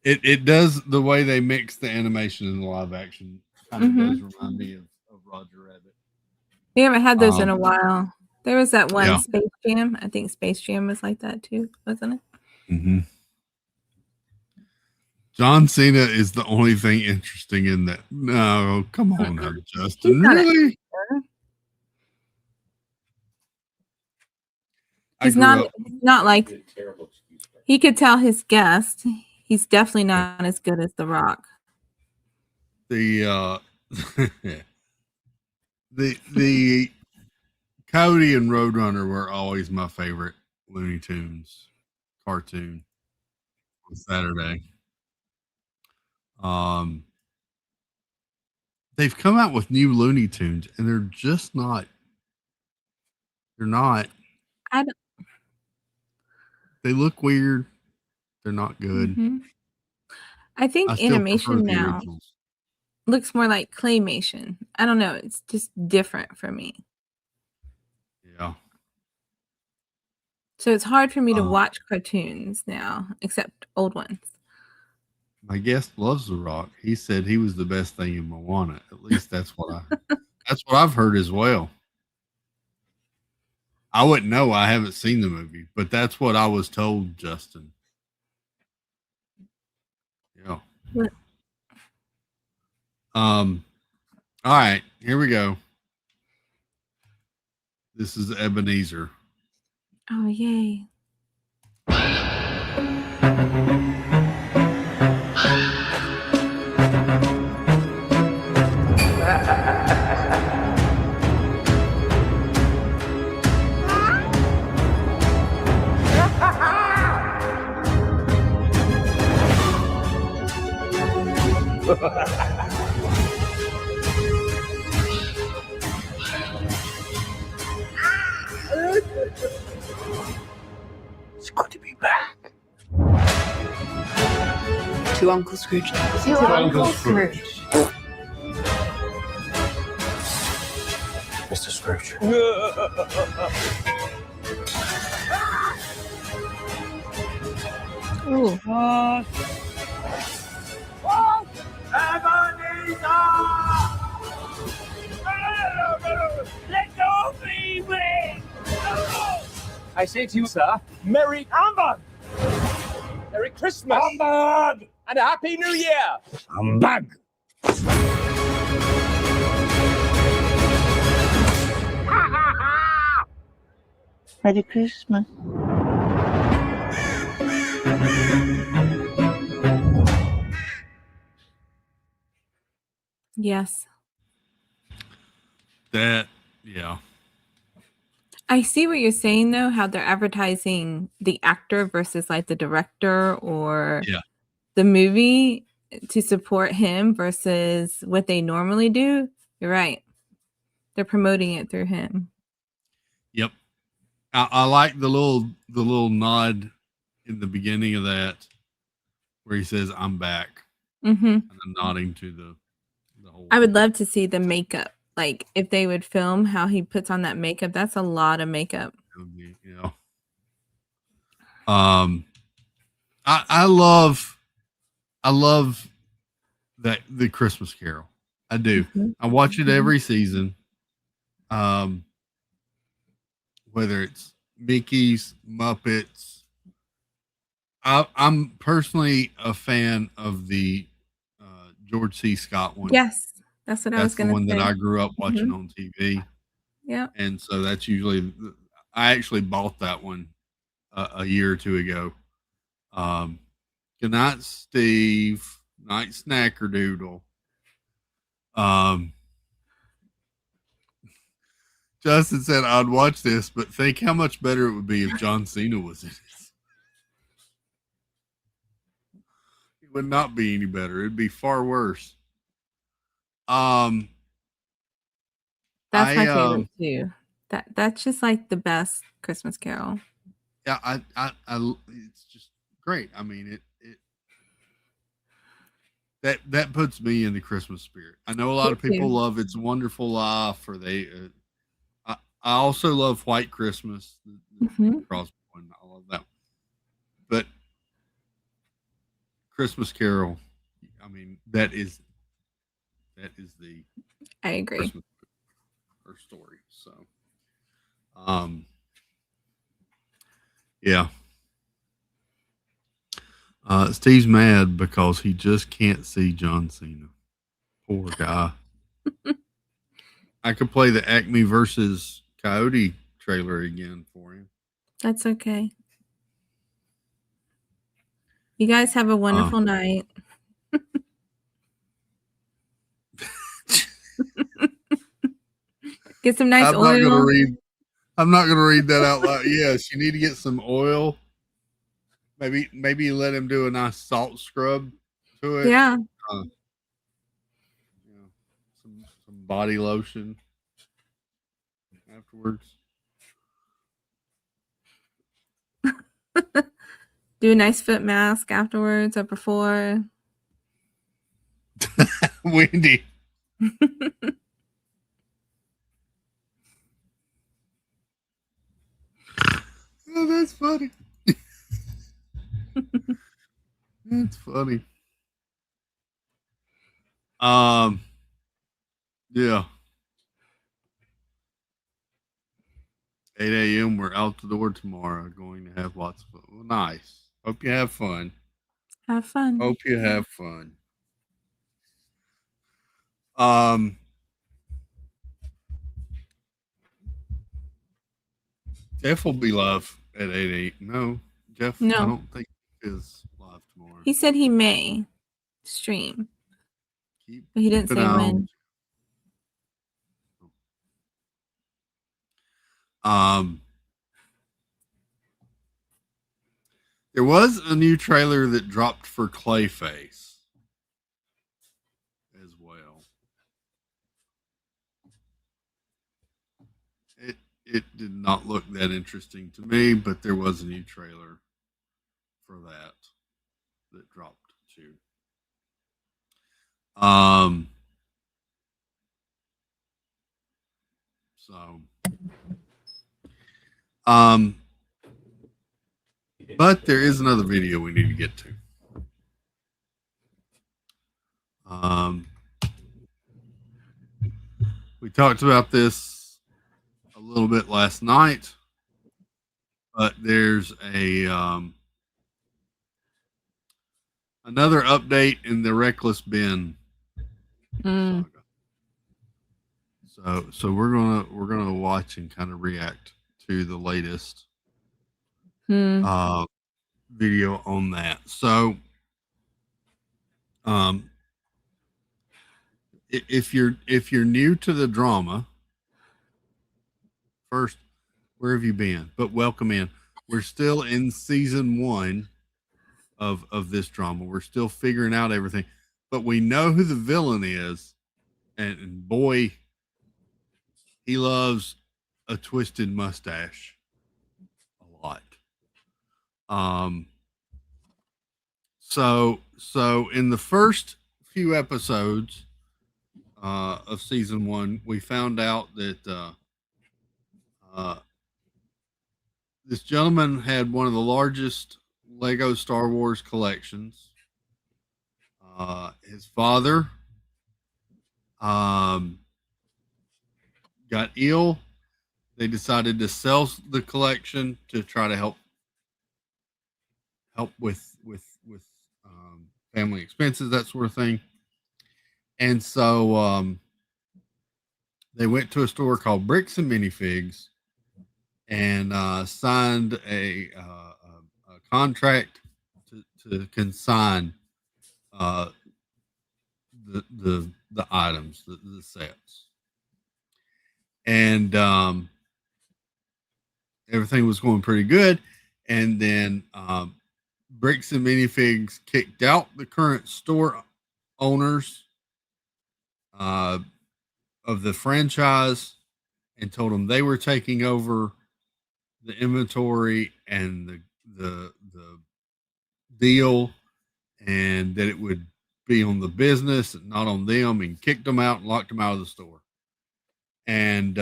It does, the way they mix the animation and the live action kind of does remind me of Roger Rabbit. We haven't had those in a while. There was that one Yeah. Space Jam. I think Space Jam was like that too, wasn't it? Mm-hmm. John Cena is the only thing interesting in that. No, come on now, Justin. Really? He's not like, he could tell his guest he's definitely not as good as The Rock. The Coyote and Roadrunner were always my favorite Looney Tunes cartoon on Saturday. They've come out with new Looney Tunes and they're just not. They're not. They look weird. They're not good. I think still animation prefer the now originals. looks more like claymation. I don't know. It's just different for me. Yeah. So it's hard for me to watch cartoons now, except old ones. My guest loves The Rock. He said he was the best thing in Moana. At least that's what I've heard as well. I wouldn't know. I haven't seen the movie, but that's what I was told, Justin. Yeah. What? All right, here we go. This is Ebenezer. Oh, yay. It's good to be back. To Uncle Scrooge. To Uncle Scrooge. Mr. Scrooge. Ooh. Let go of me, please! I say to you, sir, Merry Humbug! Merry Christmas! Humbug! and a Happy New Year. I'm back. Merry Christmas. Yes. That, yeah. I see what you're saying though, how they're advertising the actor versus like the director or Yeah. the movie to support him versus what they normally do. You're right. They're promoting it through him. Yep. I like the little nod in the beginning of that where he says, "I'm back." Mm-hmm. And I'm nodding to the whole. I would love to see the makeup. Like if they would film how he puts on that makeup, that's a lot of makeup. You know. I love that the Christmas Carol. I do. Mhm. I watch it every season. Whether it's Mickey's, Muppets. I'm personally a fan of the George C. Scott one. Yes, that's what I was That's the going to one say. that I grew up watching Mhm. on TV. Yeah. And so that's usually, I actually bought that one a year or two ago. Good night, Steve. Night, Snackerdoodle. Justin said I'd watch this, but think how much better it would be if John Cena was in it. It would not be any better. It'd be far worse. That's I my favorite too. That's just like the best Christmas Carol. yeah, it's just great. I mean, that puts me in the Christmas spirit. I know a lot Me of people too. love It's a Wonderful Life, or I also love White Christmas. Mhm. Crosby one, I love that one. But Christmas Carol, I mean, that is the I agree. Christmas or story. So, yeah. Steve's mad because he just can't see John Cena. Poor guy. I could play the Acme versus Coyote trailer again for him. That's okay. You guys have a wonderful night. Get some nice I'm not oil. gonna read that out loud. Yes, you need to get some oil. Maybe you let him do a nice salt scrub to it. Yeah. Some body lotion afterwards. Do a nice foot mask afterwards or before. Wendy. Oh, that's funny. That's funny. Yeah. 8 a.m. We're out the door tomorrow. Going to have lots of fun. Well, nice. Hope you have fun. Have fun. Hope you have fun. Jeff will be live at 8. No, Jeff. No. I don't think he is live tomorrow. He said he may stream, but he didn't Keep say an eye when. There was a new trailer that dropped for Clayface as well. It did not look that interesting to me, but there was a new trailer for that dropped too. But there is another video we need to get to. We talked about this a little bit last night, but there's a another update in the Reckless Ben saga. So we're gonna watch and kind of react to the latest video on that. So if you're new to the drama, first, where have you been? But welcome in. We're still in season 1 of this drama. We're still figuring out everything, but we know who the villain is, and boy, he loves a twisted mustache a lot. So in the first few episodes of season 1, we found out that this gentleman had one of the largest Lego Star Wars collections. His father got ill. They decided to sell the collection to try to help with family expenses, that sort of thing. And so they went to a store called Bricks and Minifigs and signed a contract to consign the items, the sets. And everything was going pretty good. And then Bricks and Minifigs kicked out the current store owners of the franchise and told them they were taking over the inventory and the deal, and that it would be on the business and not on them, and kicked them out and locked them out of the store. And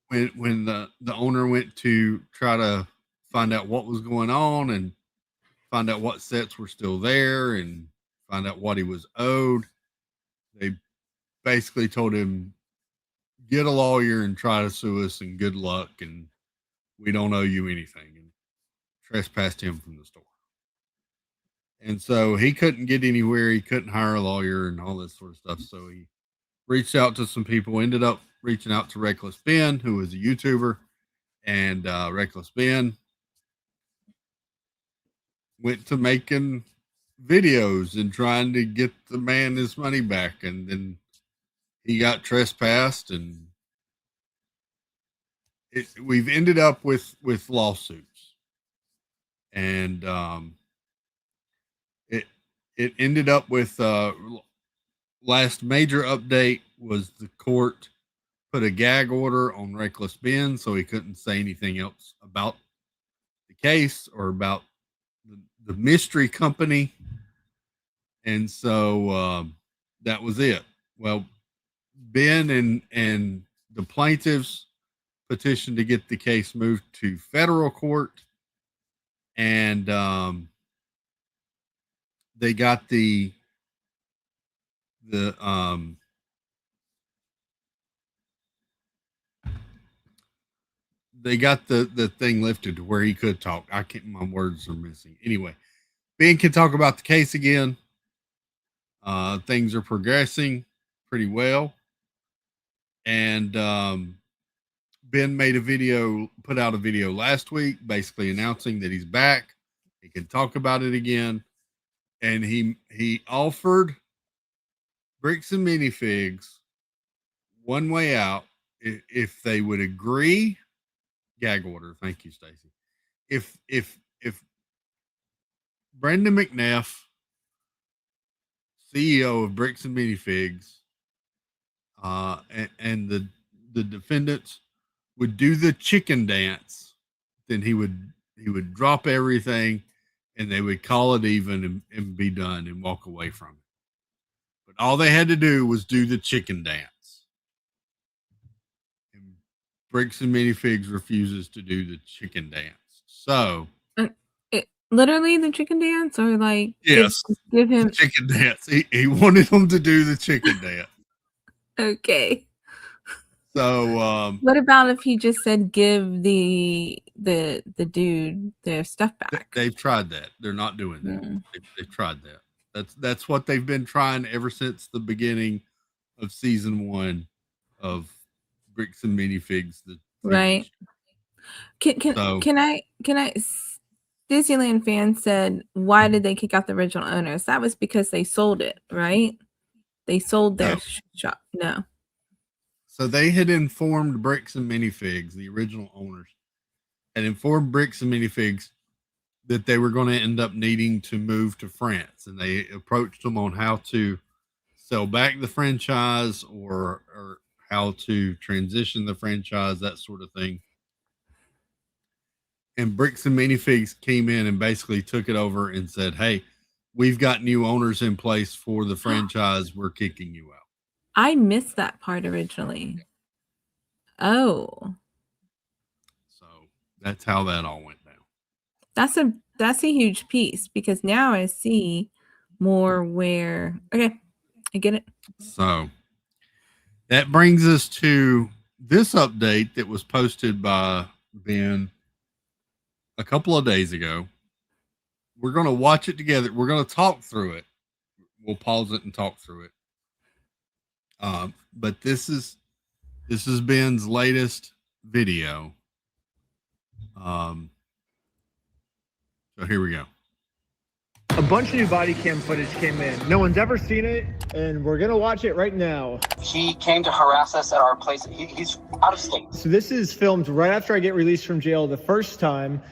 when the owner went to try to find out what was going on and find out what sets were still there and find out what he was owed, they basically told him, get a lawyer and try to sue us, and good luck, and we don't owe you anything, and trespassed him from the store. And so he couldn't get anywhere. He couldn't hire a lawyer and all this sort of stuff. So he reached out to some people, ended up reaching out to Reckless Ben, who was a YouTuber, and Reckless Ben went to making videos and trying to get the man his money back. And then he got trespassed, and we've ended up with lawsuits. And it ended up with last major update was the court put a gag order on Reckless Ben, so he couldn't say anything else about the case or about the mystery company. And so that was it. Well, Ben and the plaintiffs petitioned to get the case moved to federal court, and they got the thing lifted to where he could talk. My words are missing. Anyway, Ben can talk about the case again. Things are progressing pretty well. And Ben put out a video last week, basically announcing that he's back. He can talk about it again. And he offered Bricks and Minifigs one way out if they would agree. Gag order. Thank you, Stacy. If Brendan McNeff, CEO of Bricks and Minifigs, and the defendants would do the chicken dance, then he would drop everything, and they would call it even and be done and walk away from it. But all they had to do was do the chicken dance. And Bricks and Minifigs refuses to do the chicken dance. So literally the chicken dance, or like, yes, give him chicken dance. He wanted them to do the chicken dance. Okay. So what about if he just said give the dude their stuff back? they've tried that. They're not doing that. They've tried that. That's what they've been trying ever since the beginning of season 1 of Bricks and Minifigs. Right. Can I Disneyland fans said, why did they kick out the original owners? That was because they sold it, right? They sold their shop. No. So they had informed Bricks and Minifigs, the original owners, had informed Bricks and Minifigs that they were going to end up needing to move to France. And they approached them on how to sell back the franchise or how to transition the franchise, that sort of thing. And Bricks and Minifigs came in and basically took it over and said, hey, we've got new owners in place for the franchise. We're kicking you out. I missed that part originally. Oh. So that's how that all went down. That's a huge piece because now I see more where okay, I get it. So that brings us to this update that was posted by Ben a couple of days ago. We're going to watch it together. We're going to talk through it. We'll pause it and talk through it. But this is Ben's latest video. So here we go. A bunch of new body cam footage came in. No one's ever seen it, and we're gonna watch it right now. He came to harass us at our place. He's out of state. So this is filmed right after I get released from jail the first time.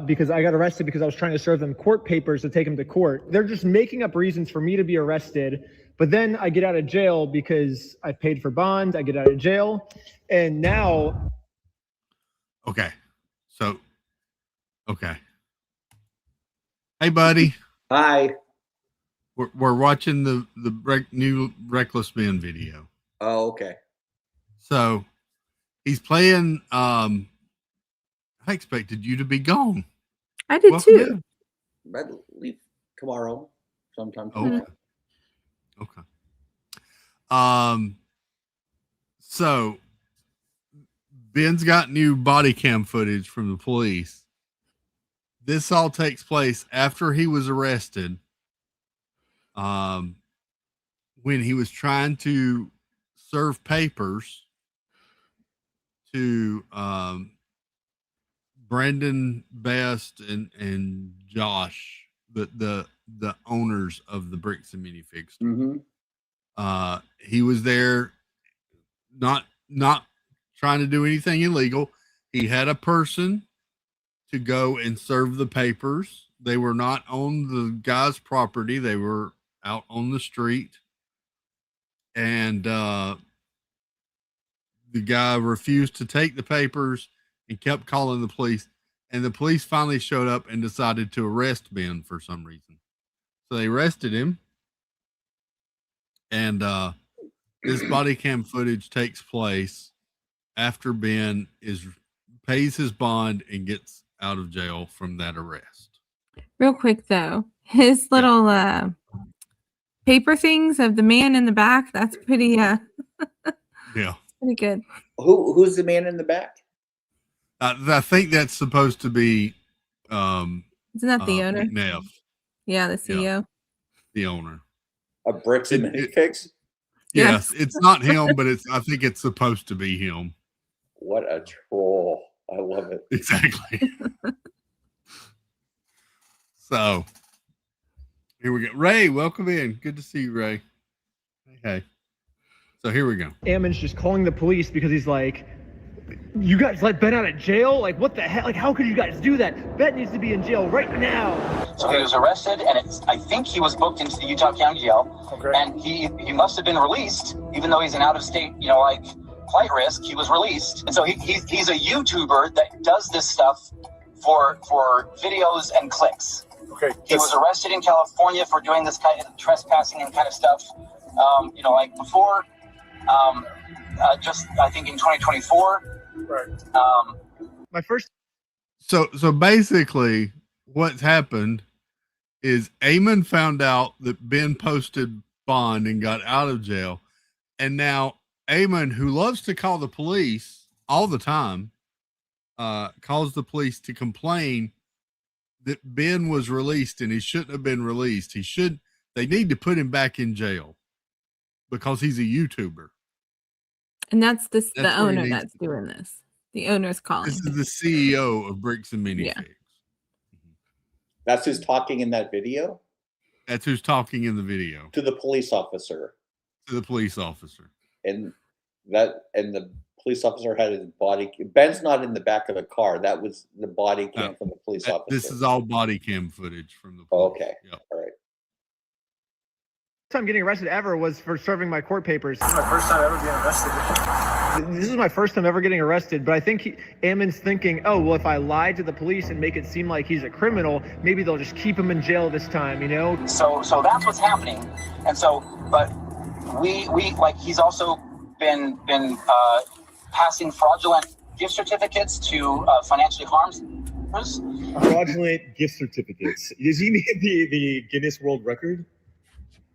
Because I got arrested because I was trying to serve them court papers to take them to court. They're just making up reasons for me to be arrested. But then I get out of jail because I paid for bond. I get out of jail. And now. Okay. So, okay. Hey, buddy. Hi. We're watching the new Reckless Men video. Oh, okay. So he's playing. I expected you to be gone. I did too. I'd leave tomorrow sometime. Okay. So Ben's got new body cam footage from the police. This all takes place after he was arrested. When he was trying to serve papers to Brandon Best and Josh, the owners of the Bricks and Minifigs. Mm-hmm. He was there, not trying to do anything illegal. He had a person to go and serve the papers. They were not on the guy's property. They were out on the street. And the guy refused to take the papers and kept calling the police. And the police finally showed up and decided to arrest Ben for some reason. So they arrested him. And this body cam footage takes place after Ben pays his bond and gets out of jail from that arrest. Real quick though, his little paper things of the man in the back, that's pretty yeah. Pretty good. Who's the man in the back? I think that's supposed to be isn't that the owner? McNeff. Yeah, the CEO. Yeah, the owner. Of Bricks and Minifigs? Yes, it's not him, but I think it's supposed to be him. What a troll. I love it. Exactly. So here we go. Ray, welcome in. Good to see you, Ray. Hey. So here we go. Ammon's just calling the police because he's like, you guys let Ben out of jail? Like, what the heck? Like, how could you guys do that? Ben needs to be in jail right now. So he was arrested, and I think he was booked into the Utah County Jail. Okay. And he must have been released, even though he's an out-of-state, flight risk. He was released, and so he's a YouTuber that does this stuff for videos and clicks. Okay. He was arrested in California for doing this kind of trespassing and kind of stuff. Before, just I think in 2024. Right. My first. So basically, what's happened is Eamon found out that Ben posted bond and got out of jail, and now Eamon, who loves to call the police all the time, calls the police to complain that Ben was released and he shouldn't have been released. They need to put him back in jail because he's a YouTuber. And that's the owner that's doing this. The owner's calling. This is the CEO of Bricks and Minifigs. Yeah. That's who's talking in that video? That's who's talking in the video. To the police officer. To the police officer. And the police officer had his body. Ben's not in the back of the car. That was the body cam from the police officer. This is all body cam footage from the police. Oh, okay. Yep. All right. Time getting arrested ever was for serving my court papers. This is my first time ever getting arrested. This is my first time ever getting arrested, but I think Ammon's thinking, oh, well, if I lie to the police and make it seem like he's a criminal, maybe they'll just keep him in jail this time, you know? So that's what's happening. And so, but we like, he's also been passing fraudulent gift certificates to financially harmed. Fraudulent gift certificates. Does he need the Guinness World Record?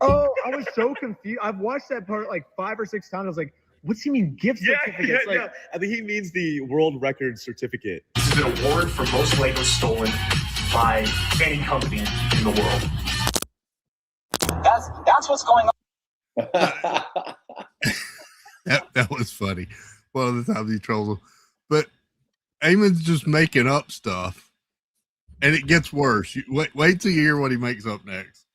Oh, I was so confused. I've watched that part like 5 or 6 times. I was like, what's he mean gift certificates? Yeah. I think he means the world record certificate. This is an award for most Legos stolen by any company in the world. That's what's going on. that was funny. One of the times he trolls him. But Eamon's just making up stuff. And it gets worse. Wait till you hear what he makes up next.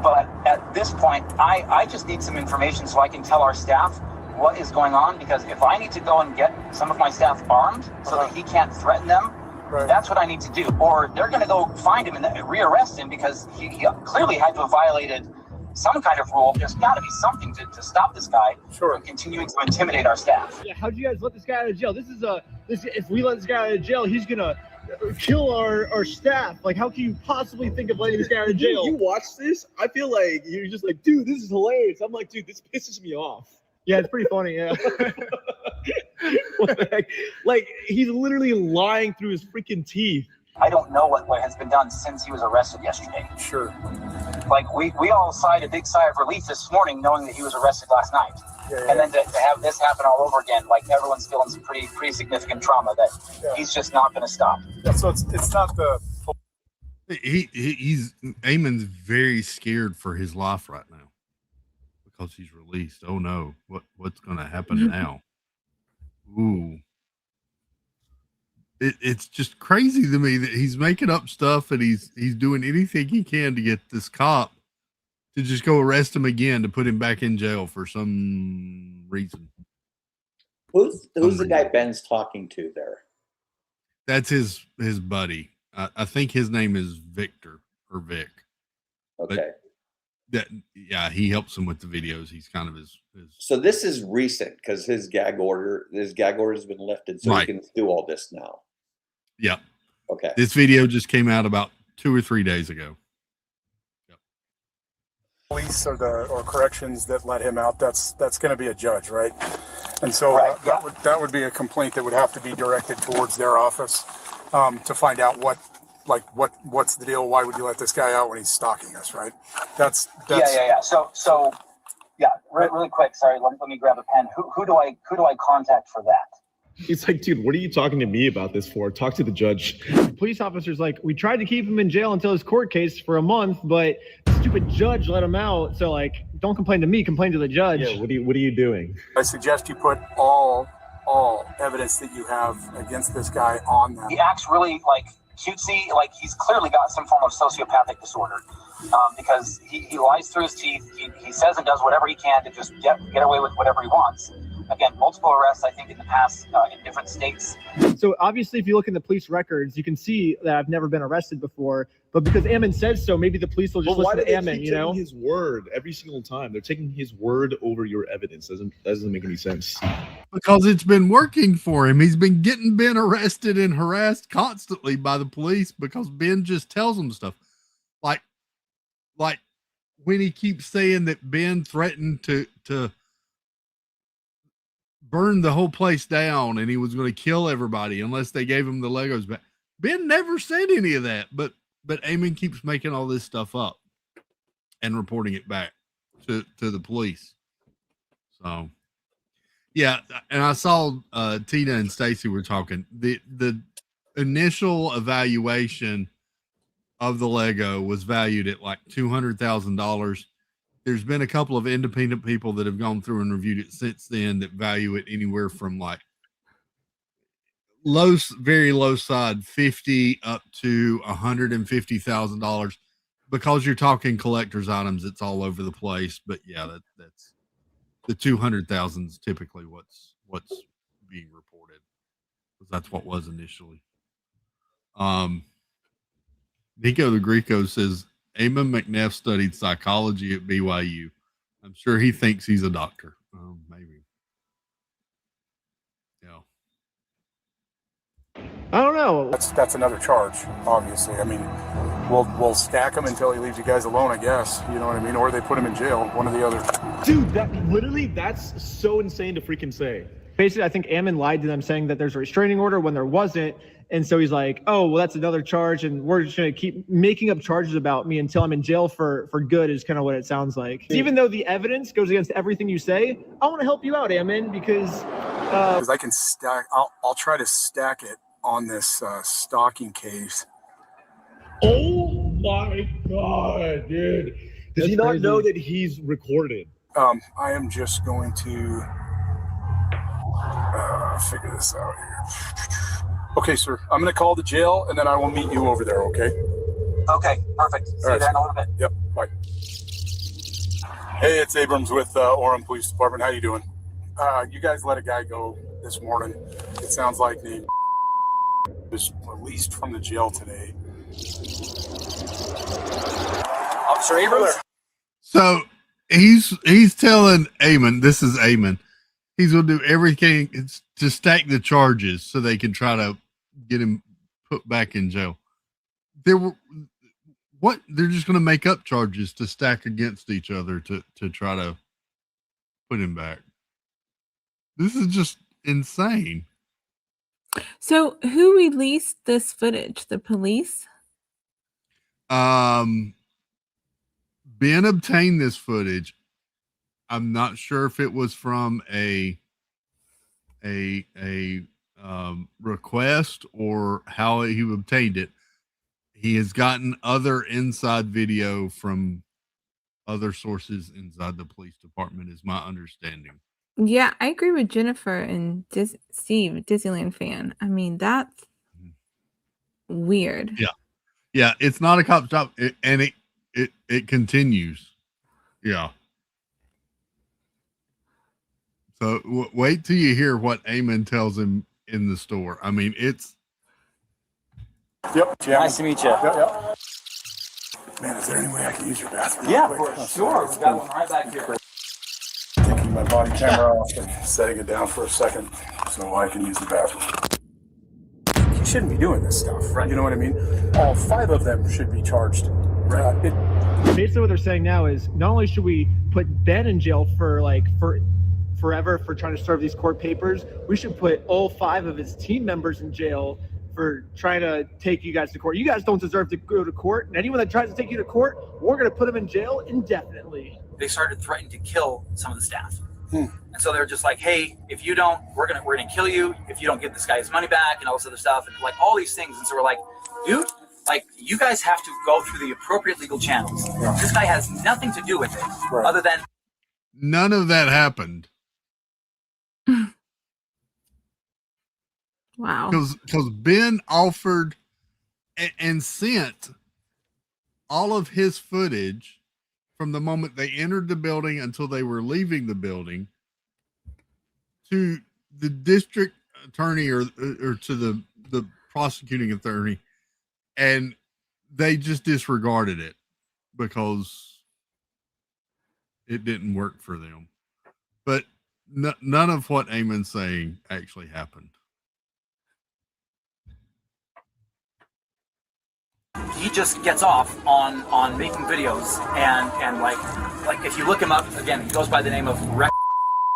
But at this point, I just need some information so I can tell our staff what is going on, because if I need to go and get some of my staff armed so that he can't threaten them, that's what I need to do. Or they're going to go find him and rearrest him because he clearly had to have violated some kind of rule. There's got to be something to stop this guy from continuing to intimidate our staff. Yeah, how'd you guys let this guy out of jail? If we let this guy out of jail, he's going to kill our staff. Like, how can you possibly think of letting this guy out of jail? You watch this, I feel like you're just like, dude, this is hilarious. I'm like, dude, this pisses me off. Yeah, it's pretty funny. Yeah. What the heck? Like, he's literally lying through his freaking teeth. I don't know what has been done since he was arrested yesterday. Sure. Like, we all sighed a big sigh of relief this morning knowing that he was arrested last night. And then to have this happen all over again, like, everyone's feeling some pretty significant trauma that he's just not going to stop. Yeah, so it's not the... He's Eamon's very scared for his life right now because he's released. Oh no, what's going to happen now? Ooh. It's just crazy to me that he's making up stuff and he's doing anything he can to get this cop to just go arrest him again to put him back in jail for some reason. Who's the guy Ben's talking to there? That's his buddy. I think his name is Victor or Vic. Okay. He helps him with the videos. He's kind of his. So this is recent because his gag order has been lifted, so he can do all this now. Yep. Okay. This video just came out about 2 or 3 days ago. Police or corrections that let him out, that's going to be a judge, right? And so that would be a complaint that would have to be directed towards their office to find out what's the deal. Why would you let this guy out when he's stalking us, right? That's yeah. So really quick. Sorry, let me grab a pen. Who do I contact for that? He's like, dude, what are you talking to me about this for? Talk to the judge. The police officer's like, we tried to keep him in jail until his court case for a month, but the stupid judge let him out. So, like, don't complain to me, complain to the judge. Yeah, what are you doing? I suggest you put all evidence that you have against this guy on that. He acts really like cutesy, like he's clearly got some form of sociopathic disorder, because he lies through his teeth. He says and does whatever he can to just get away with whatever he wants. Again, multiple arrests, I think, in the past in different states. So obviously, if you look in the police records, you can see that I've never been arrested before. But because Ammon says so, maybe the police will just listen to Ammon. You know, his word every single time. They're taking his word over your evidence. Doesn't make any sense. Because it's been working for him. He's been getting Ben arrested and harassed constantly by the police because Ben just tells him stuff, like when he keeps saying that Ben threatened to burn the whole place down and he was going to kill everybody unless they gave him the Legos back. Ben never said any of that, but Ammon keeps making all this stuff up and reporting it back to the police. So, yeah, and I saw Tina and Stacy were talking. The initial evaluation of the Lego was valued at like $200,000. There's been a couple of independent people that have gone through and reviewed it since then that value it anywhere from like very low side, 50 up to $150,000. Because you're talking collector's items, it's all over the place. But yeah, that's the 200,000 is typically what's being reported, because that's what was initially. Nico the Greco says Eamon McNeff studied psychology at BYU. I'm sure he thinks he's a doctor. Maybe. Yeah. I don't know. That's another charge, obviously. I mean, we'll stack him until he leaves you guys alone, I guess. You know what I mean? Or they put him in jail, one or the other. Dude, that's so insane to freaking say. Basically, I think Ammon lied to them saying that there's a restraining order when there wasn't. And so he's like, oh, well, that's another charge. And we're just going to keep making up charges about me until I'm in jail for good is kind of what it sounds like. Even though the evidence goes against everything you say, I want to help you out, Ammon, because I can stack. I'll try to stack it on this stalking case. Oh my God, dude. Does he not know that he's recorded? I am just going to figure this out here. Okay, sir. I'm going to call the jail, and then I will meet you over there, okay? Okay, perfect. See you there in a little bit. Yep, bye. Hey, it's Abrams with Orem Police Department. How you doing? You guys let a guy go this morning. It sounds like he was released from the jail today. Officer Abrams? So he's telling Eamon, this is Eamon, he's going to do everything to stack the charges so they can try to get him put back in jail. They're just going to make up charges to stack against each other to try to put him back. This is just insane. So who released this footage? The police? Ben obtained this footage. I'm not sure if it was from a request or how he obtained it. He has gotten other inside video from other sources inside the police department, is my understanding. Yeah, I agree with Jennifer and Steve, Disneyland fan. I mean, that's weird. Yeah, it's not a cop stop, and it continues. Yeah. So wait till you hear what Eamon tells him in the store. I mean, it's. Yep. Nice to meet you. Yep. Man, is there any way I can use your bathroom? Yeah, real quick? for sure. We've got one right back here. Taking my body camera off and setting it down for a second so I can use the bathroom. You shouldn't be doing this stuff, right? You know what I mean? All 5 of them should be charged. Right. Basically what they're saying now is not only should we put Ben in jail for forever for trying to serve these court papers, we should put all 5 of his team members in jail for trying to take you guys to court. You guys don't deserve to go to court, and anyone that tries to take you to court, we're going to put them in jail indefinitely. They started threatening to kill some of the staff. And so they're just like, hey, if you don't, we're gonna kill you if you don't give this guy his money back and all this other stuff, and like all these things. And so we're like, dude, like you guys have to go through the appropriate legal channels. This guy has nothing to do with it other than none of that happened. Wow. Because Ben offered and sent all of his footage from the moment they entered the building until they were leaving the building to the district attorney or to the prosecuting attorney, and they just disregarded it because it didn't work for them. But none of what Eamon's saying actually happened. he just gets off on making videos and like if you look him up again, he goes by the name of Rex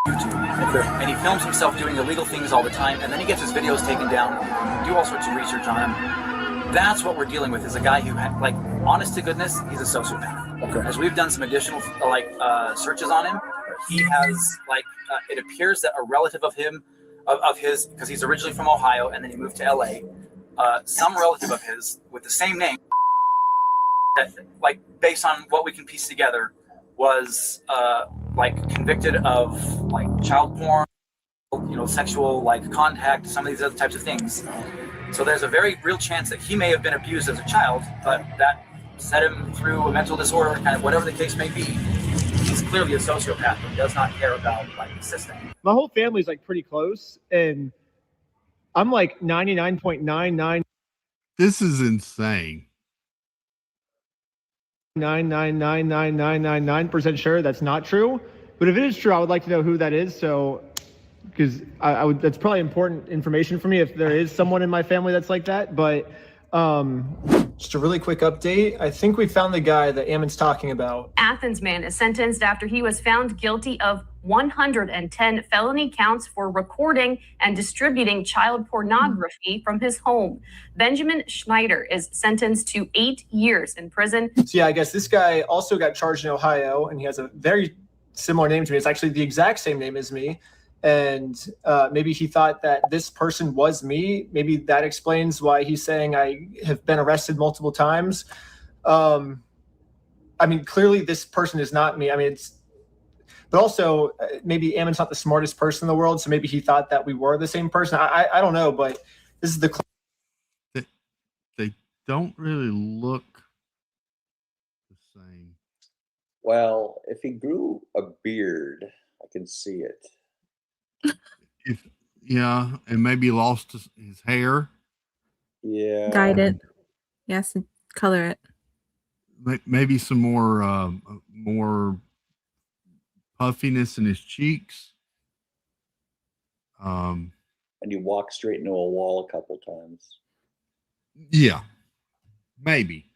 YouTube, and he films himself doing illegal things all the time, and then he gets his videos taken down, do all sorts of research on him. That's what we're dealing with, is a guy who, like, honest to goodness, he's a sociopath. Okay. As we've done some additional searches on him, he has it appears that a relative of him, of his, because he's originally from Ohio and then he moved to LA. Some relative of his with the same name, that, based on what we can piece together, was convicted of child porn, sexual contact, some of these other types of things. So there's a very real chance that he may have been abused as a child, but that set him through a mental disorder, kind of whatever the case may be. He's clearly a sociopath who does not care about the system. My whole family's pretty close, and I'm 99.99. This is insane. 9999999% sure that's not true. But if it is true, I would like to know who that is. So, because I would, that's probably important information for me if there is someone in my family that's like that. But just a really quick update. I think we found the guy that Ammon's talking about. Athens man is sentenced after he was found guilty of 110 felony counts for recording and distributing child pornography from his home. Benjamin Schneider is sentenced to 8 years in prison. So yeah, I guess this guy also got charged in Ohio, and he has a very similar name to me. It's actually the exact same name as me. And maybe he thought that this person was me. Maybe that explains why he's saying I have been arrested multiple times. I mean, clearly this person is not me. I mean, but also maybe Ammon's not the smartest person in the world, so maybe he thought that we were the same person. I don't know, but this is the. They don't really look the same. Well, if he grew a beard, I can see it. Yeah, and maybe lost his hair. Yeah. Dyed it. He has to color it. Maybe some more puffiness in his cheeks. And you walk straight into a wall a couple times. Yeah. Maybe.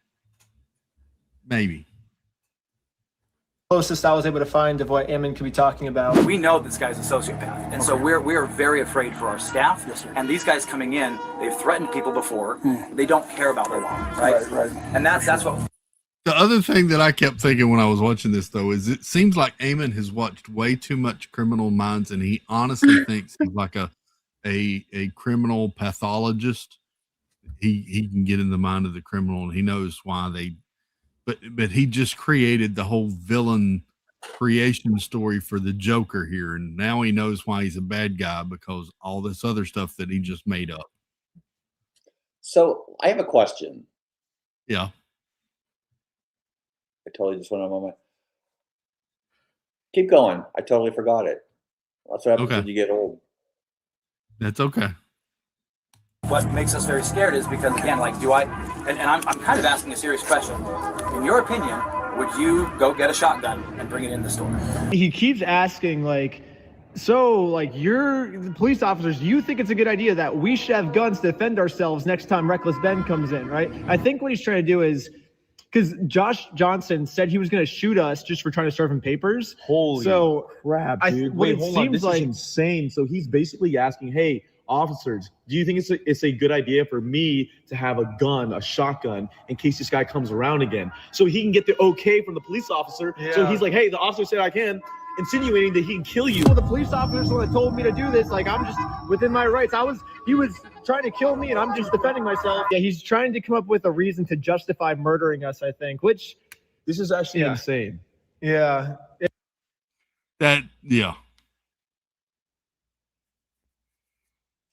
Closest I was able to find of what Ammon could be talking about. We know this guy's a sociopath, and so we're very afraid for our staff. Yes, sir. And these guys coming in, they've threatened people before. They don't care about the law, right? Right. And that's what. The other thing that I kept thinking when I was watching this, though, is it seems like Ammon has watched way too much Criminal Minds, and he honestly thinks he's like a criminal pathologist. He can get in the mind of the criminal, and he knows why they. But he just created the whole villain creation story for the Joker here, and now he knows why he's a bad guy because all this other stuff that he just made up. So I have a question. Yeah. I totally just went on my mind. Keep going. I totally forgot it. That's what happens when you get old. That's okay. What makes us very scared is because, again, I'm kind of asking a serious question. In your opinion, would you go get a shotgun and bring it in the store? He keeps asking, you're the police officers, do you think it's a good idea that we should have guns to defend ourselves next time Reckless Ben comes in, right? I think what he's trying to do is, because Josh Johnson said he was going to shoot us just for trying to serve him papers. Holy crap, dude. Wait, hold on. This is insane. So he's basically asking, hey, officers, do you think it's a good idea for me to have a gun, a shotgun, in case this guy comes around again? So he can get the okay from the police officer. Yeah. So he's like, hey, the officer said I can, insinuating that he can kill you. Well, the police officers would have told me to do this. I'm just within my rights. He was trying to kill me, and I'm just defending myself. Yeah, he's trying to come up with a reason to justify murdering us, I think, which... This is actually insane. Yeah.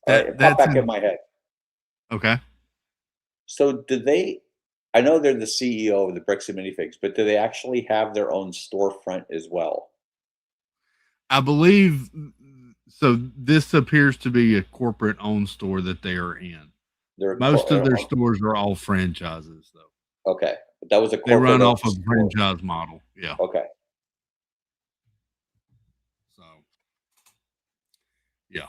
All right, it popped back in my head. Okay. So I know they're the CEO of the Bricks and Minifigs, but do they actually have their own storefront as well? I believe so. This appears to be a corporate owned store that they are in. Most of their stores are all franchises, though. Okay. But that was a corporate. They run off a franchise model. Yeah. Okay. So, yeah.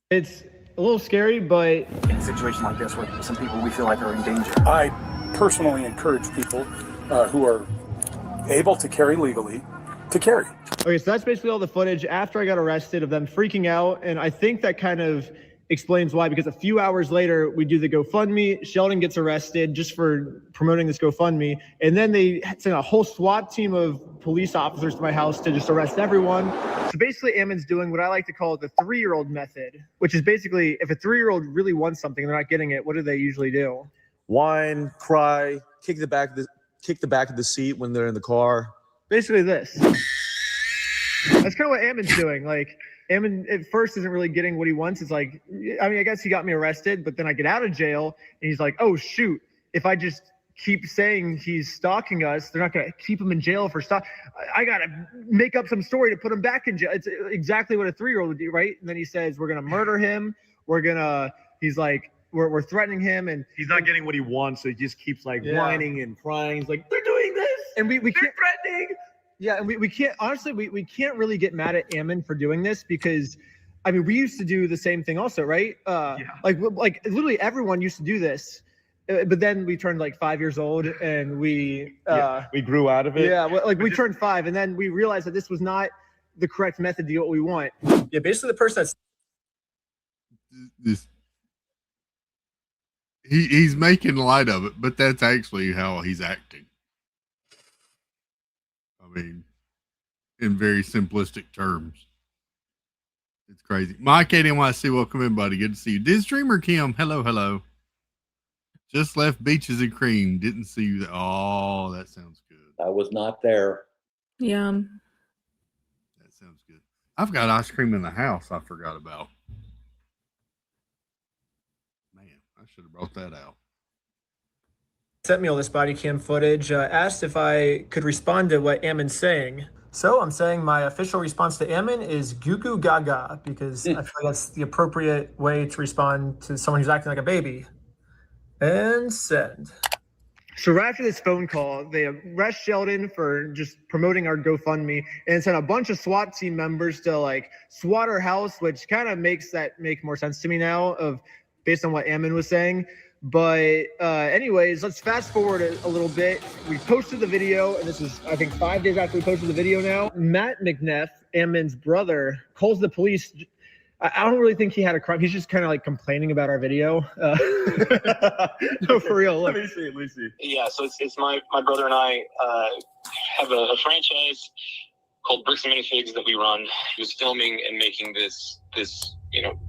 It's a little scary, but in a situation like this, where some people we feel like are in danger, I personally encourage people who are able to carry legally to carry. Okay, so that's basically all the footage after I got arrested of them freaking out, and I think that kind of explains why, because a few hours later, we do the GoFundMe. Sheldon gets arrested just for promoting this GoFundMe. And then they send a whole SWAT team of police officers to my house to just arrest everyone. So basically, Ammon's doing what I like to call the 3-year-old method, which is basically if a 3-year-old really wants something and they're not getting it, what do they usually do? Whine, cry, kick the back of the seat when they're in the car. Basically this. That's kind of what Ammon's doing. Like, Ammon at first isn't really getting what he wants. It's like, I mean, I guess he got me arrested, but then I get out of jail and he's like, oh shoot, if I just keep saying he's stalking us, they're not going to keep him in jail for stalk. I got to make up some story to put him back in jail. It's exactly what a 3-year-old would do, right? And then he says, we're going to murder him. He's like, we're threatening him, and he's not getting what he wants, so he just keeps like whining and crying. He's like, they're doing this, and we can't threatening. Yeah, and we can't, honestly, we can't really get mad at Ammon for doing this because, I mean, we used to do the same thing also, right? Like literally everyone used to do this, but then we turned like 5 years old and we grew out of it. Yeah, like we turned 5 and then we realized that this was not the correct method to get what we want. Yeah, basically the person that's he's making light of it, but that's actually how he's acting. I mean, in very simplistic terms. It's crazy. Mike ADNYC, welcome in, buddy. Good to see you. Did Streamer Kim, hello. Just left Beaches and Cream. Didn't see you. Oh, that sounds good. I was not there. Yeah. That sounds good. I've got ice cream in the house I forgot about. Man, I should have brought that out. sent me all this body cam footage, asked if I could respond to what Ammon's saying. So I'm saying my official response to Ammon is goo goo gaga, because I feel like that's the appropriate way to respond to someone who's acting like a baby. And send. So right after this phone call, they arrest Sheldon for just promoting our GoFundMe and sent a bunch of SWAT team members to like SWAT our house, which kind of makes that make more sense to me now based on what Ammon was saying. But anyways, let's fast forward a little bit. We posted the video, and this is, I think, 5 days after we posted the video now. Matt McNeff, Ammon's brother, calls the police. I don't really think he had a crime. He's just kind of like complaining about our video. No, for real. Look. Let me see. Yeah, so it's my brother and I have a franchise called Bricks and Minifigs that we run. He was filming and making this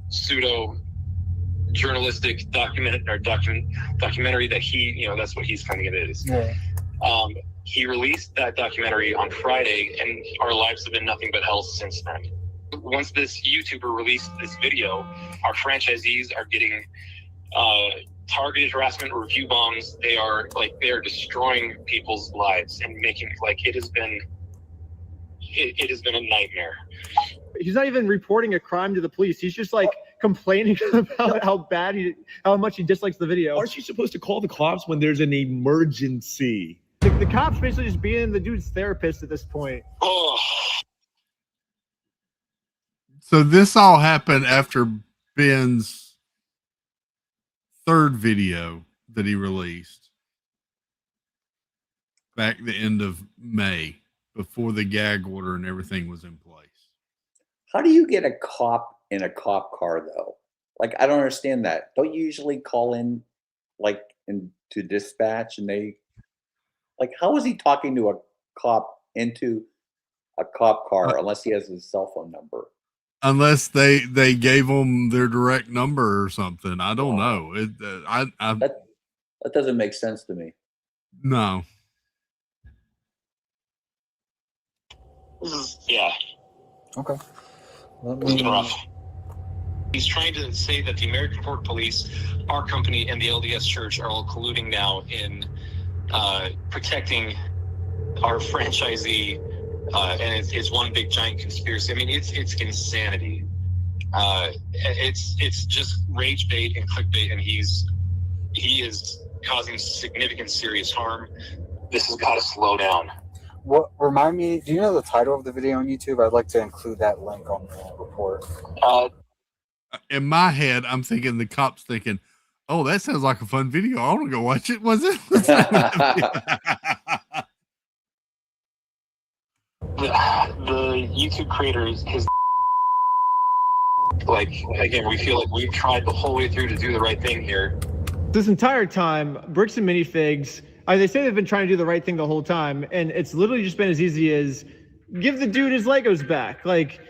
pseudo journalistic documentary that he, that's what he's claiming it is. Yeah. He released that documentary on Friday, and our lives have been nothing but hell since then. Once this YouTuber released this video, our franchisees are getting targeted harassment, review bombs. They are destroying people's lives and making it has been a nightmare. He's not even reporting a crime to the police. He's just like complaining about how much he dislikes the video. Aren't you supposed to call the cops when there's an emergency? The cops basically just being the dude's therapist at this point. Oh. So this all happened after Ben's third video that he released back the end of May, before the gag order and everything was in place. How do you get a cop in a cop car though? Like, I don't understand that. Don't you usually call in to dispatch, and they how is he talking to a cop into a cop car unless he has his cell phone number? Unless they gave them their direct number or something. I don't know. That doesn't make sense to me. No. Yeah. Okay. It's been rough. He's trying to say that the American Port Police, our company, and the LDS Church are all colluding now in protecting our franchisee. And it's one big giant conspiracy. I mean, it's insanity. It's just rage bait and clickbait, and he is causing significant serious harm. This has got to slow down. What, remind me, do you know the title of the video on YouTube? I'd like to include that link on the report. In my head, I'm thinking the cop's thinking, oh, that sounds like a fun video. I want to go watch it. Was it? The YouTube creator is Like, again, we feel like we've tried the whole way through to do the right thing here. This entire time, Bricks and Minifigs, they say they've been trying to do the right thing the whole time, and it's literally just been as easy as give the dude his Legos back. Like,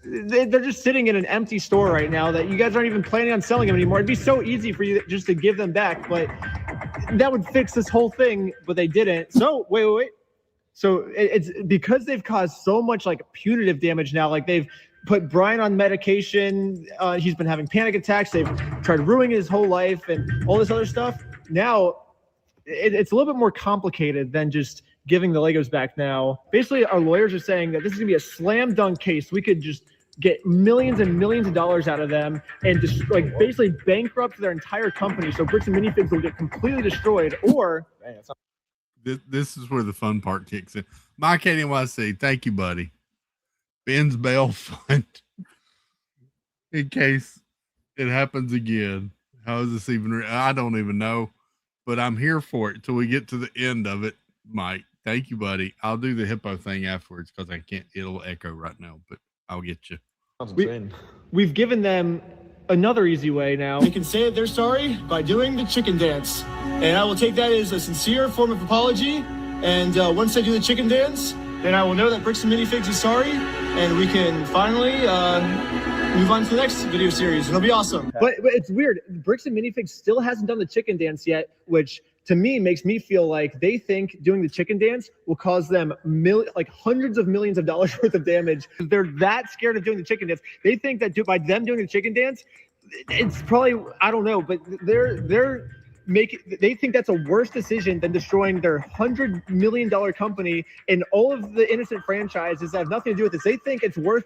they're just sitting in an empty store right now that you guys aren't even planning on selling them anymore. It'd be so easy for you just to give them back, but that would fix this whole thing, but they didn't. So, wait. So it's because they've caused so much like punitive damage now. Like they've put Brian on medication. He's been having panic attacks. They've tried ruining his whole life and all this other stuff. Now it's a little bit more complicated than just giving the Legos back now. Basically, our lawyers are saying that this is gonna be a slam dunk case. We could just get millions and millions of dollars out of them and just like basically bankrupt their entire company. So Bricks and Minifigs will get completely destroyed, or this is where the fun part kicks in. Mike NYC, thank you, buddy. Ben's bail fund in case it happens again. How is this even? I don't even know, but I'm here for it till we get to the end of it. Mike, thank you, buddy. I'll do the hippo thing afterwards because I can't. It'll echo right now, but I'll get you. We've given them another easy way now. They can say that they're sorry by doing the chicken dance. And I will take that as a sincere form of apology. And once they do the chicken dance, then I will know that Bricks and Minifigs is sorry. And we can finally move on to the next video series. It'll be awesome. But it's weird. Bricks and Minifigs still hasn't done the chicken dance yet, which to me makes me feel like they think doing the chicken dance will cause them hundreds of millions of dollars worth of damage. They're that scared of doing the chicken dance. They think that by them doing the chicken dance, it's probably, I don't know, but they think that's a worse decision than destroying their $100 million company and all of the innocent franchises that have nothing to do with this. They think it's worth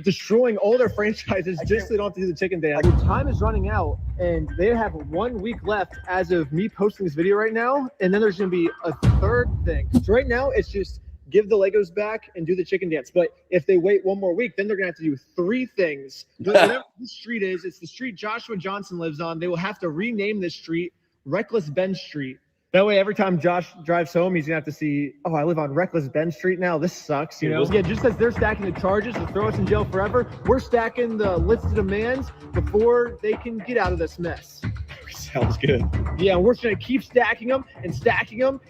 destroying all their franchises just so they don't have to do the chicken dance. Their time is running out and they have 1 week left as of me posting this video right now. And then there's going to be a third thing. So right now it's just give the Legos back and do the chicken dance. But if they wait 1 more week, then they're going to have to do 3 things. Whatever the street is, it's the street Joshua Johnson lives on. They will have to rename this street Reckless Ben Street. That way, every time Josh drives home, he's gonna have to see, oh, I live on Reckless Ben Street now. This sucks, you know? Yeah, just as they're stacking the charges to throw us in jail forever, we're stacking the list of demands before they can get out of this mess. Sounds good. Yeah, we're just gonna keep stacking them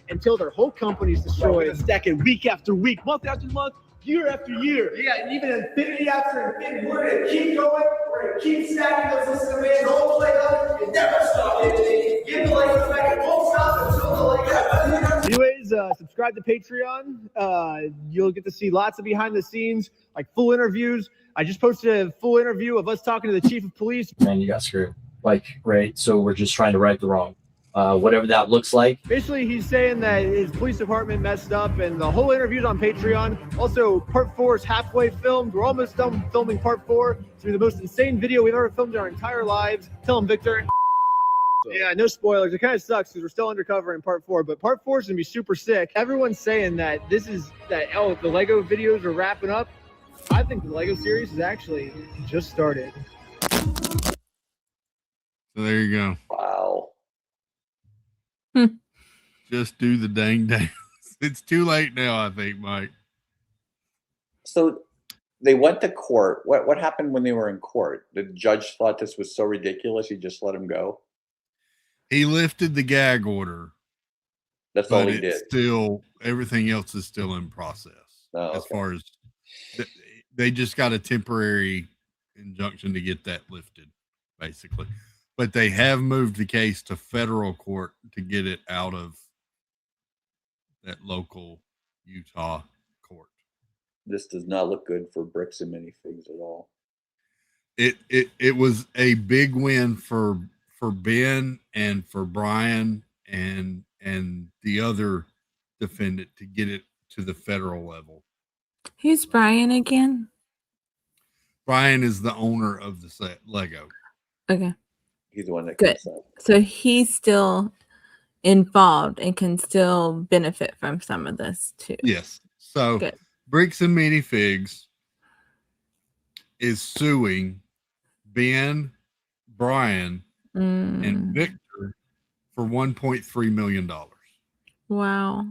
until their whole company's destroyed. We're stacking week after week, month after month, year after year. Yeah, and even infinity after infinity. We're gonna keep going. We're gonna keep stacking those lists of demands all the way up and never stop it. Give the Legos back and won't stop until the Legos. Anyways, subscribe to Patreon. You'll get to see lots of behind the scenes, like full interviews. I just posted a full interview of us talking to the chief of police. Man, you got screwed. Right? So we're just trying to right the wrong. Whatever that looks like. Basically, he's saying that his police department messed up, and the whole interview's on Patreon. Also, part 4 is halfway filmed. We're almost done filming part 4. It's gonna be the most insane video we've ever filmed in our entire lives. Tell him, Victor. Yeah, no spoilers. It kind of sucks because we're still undercover in part 4, but part 4 is gonna be super sick. Everyone's saying that the Lego videos are wrapping up. I think the Lego series is actually just started. So there you go. Wow. Just do the dang dance. It's too late now, I think, Mike. So they went to court. What happened when they were in court? The judge thought this was so ridiculous, he just let him go. He lifted the gag order. That's all he did. Still, everything else is still in process. As far as they just got a temporary injunction to get that lifted, basically. But they have moved the case to federal court to get it out of that local Utah court. This does not look good for Bricks and Minifigs at all. It was a big win for Ben and for Brian and the other defendant to get it to the federal level. Who's Brian again? Brian is the owner of the Lego. Okay. He's the one that good. So he's still involved and can still benefit from some of this too. Yes. So good. Bricks and Minifigs is suing Ben, Brian, and Victor for $1.3 million. Wow.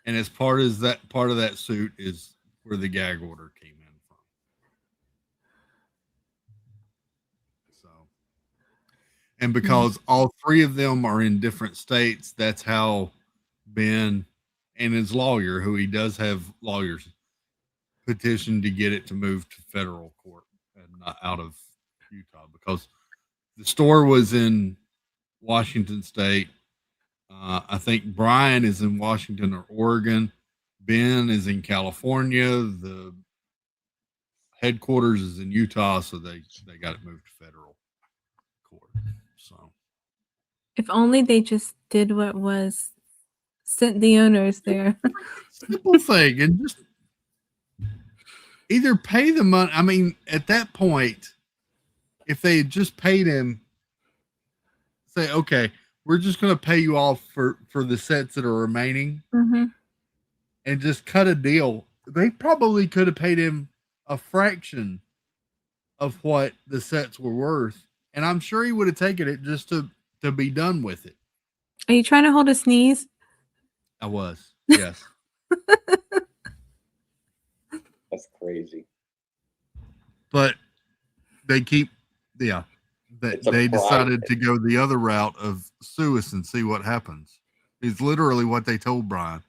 And as part of that suit is where the gag order came in And because all three of them are in different states, that's how Ben and his lawyer, who he does have lawyers, petitioned to get it to move to federal court and not out of Utah, because the store was in Washington State. I think Brian is in Washington or Oregon. Ben is in California. The headquarters is in Utah, so they got it moved to federal court. So If only they just did what was sent the owners there. simple thing, and just either pay the money. I mean, at that point, if they had just paid him, say, okay, we're just going to pay you all for the sets that are remaining, and just cut a deal. They probably could have paid him a fraction of what the sets were worth, and I'm sure he would have taken it just to be done with it. Are you trying to hold a sneeze? I was, yes. That's crazy. But they keep, they decided to go the other route of sue us and see what happens. It's literally what they told Brian.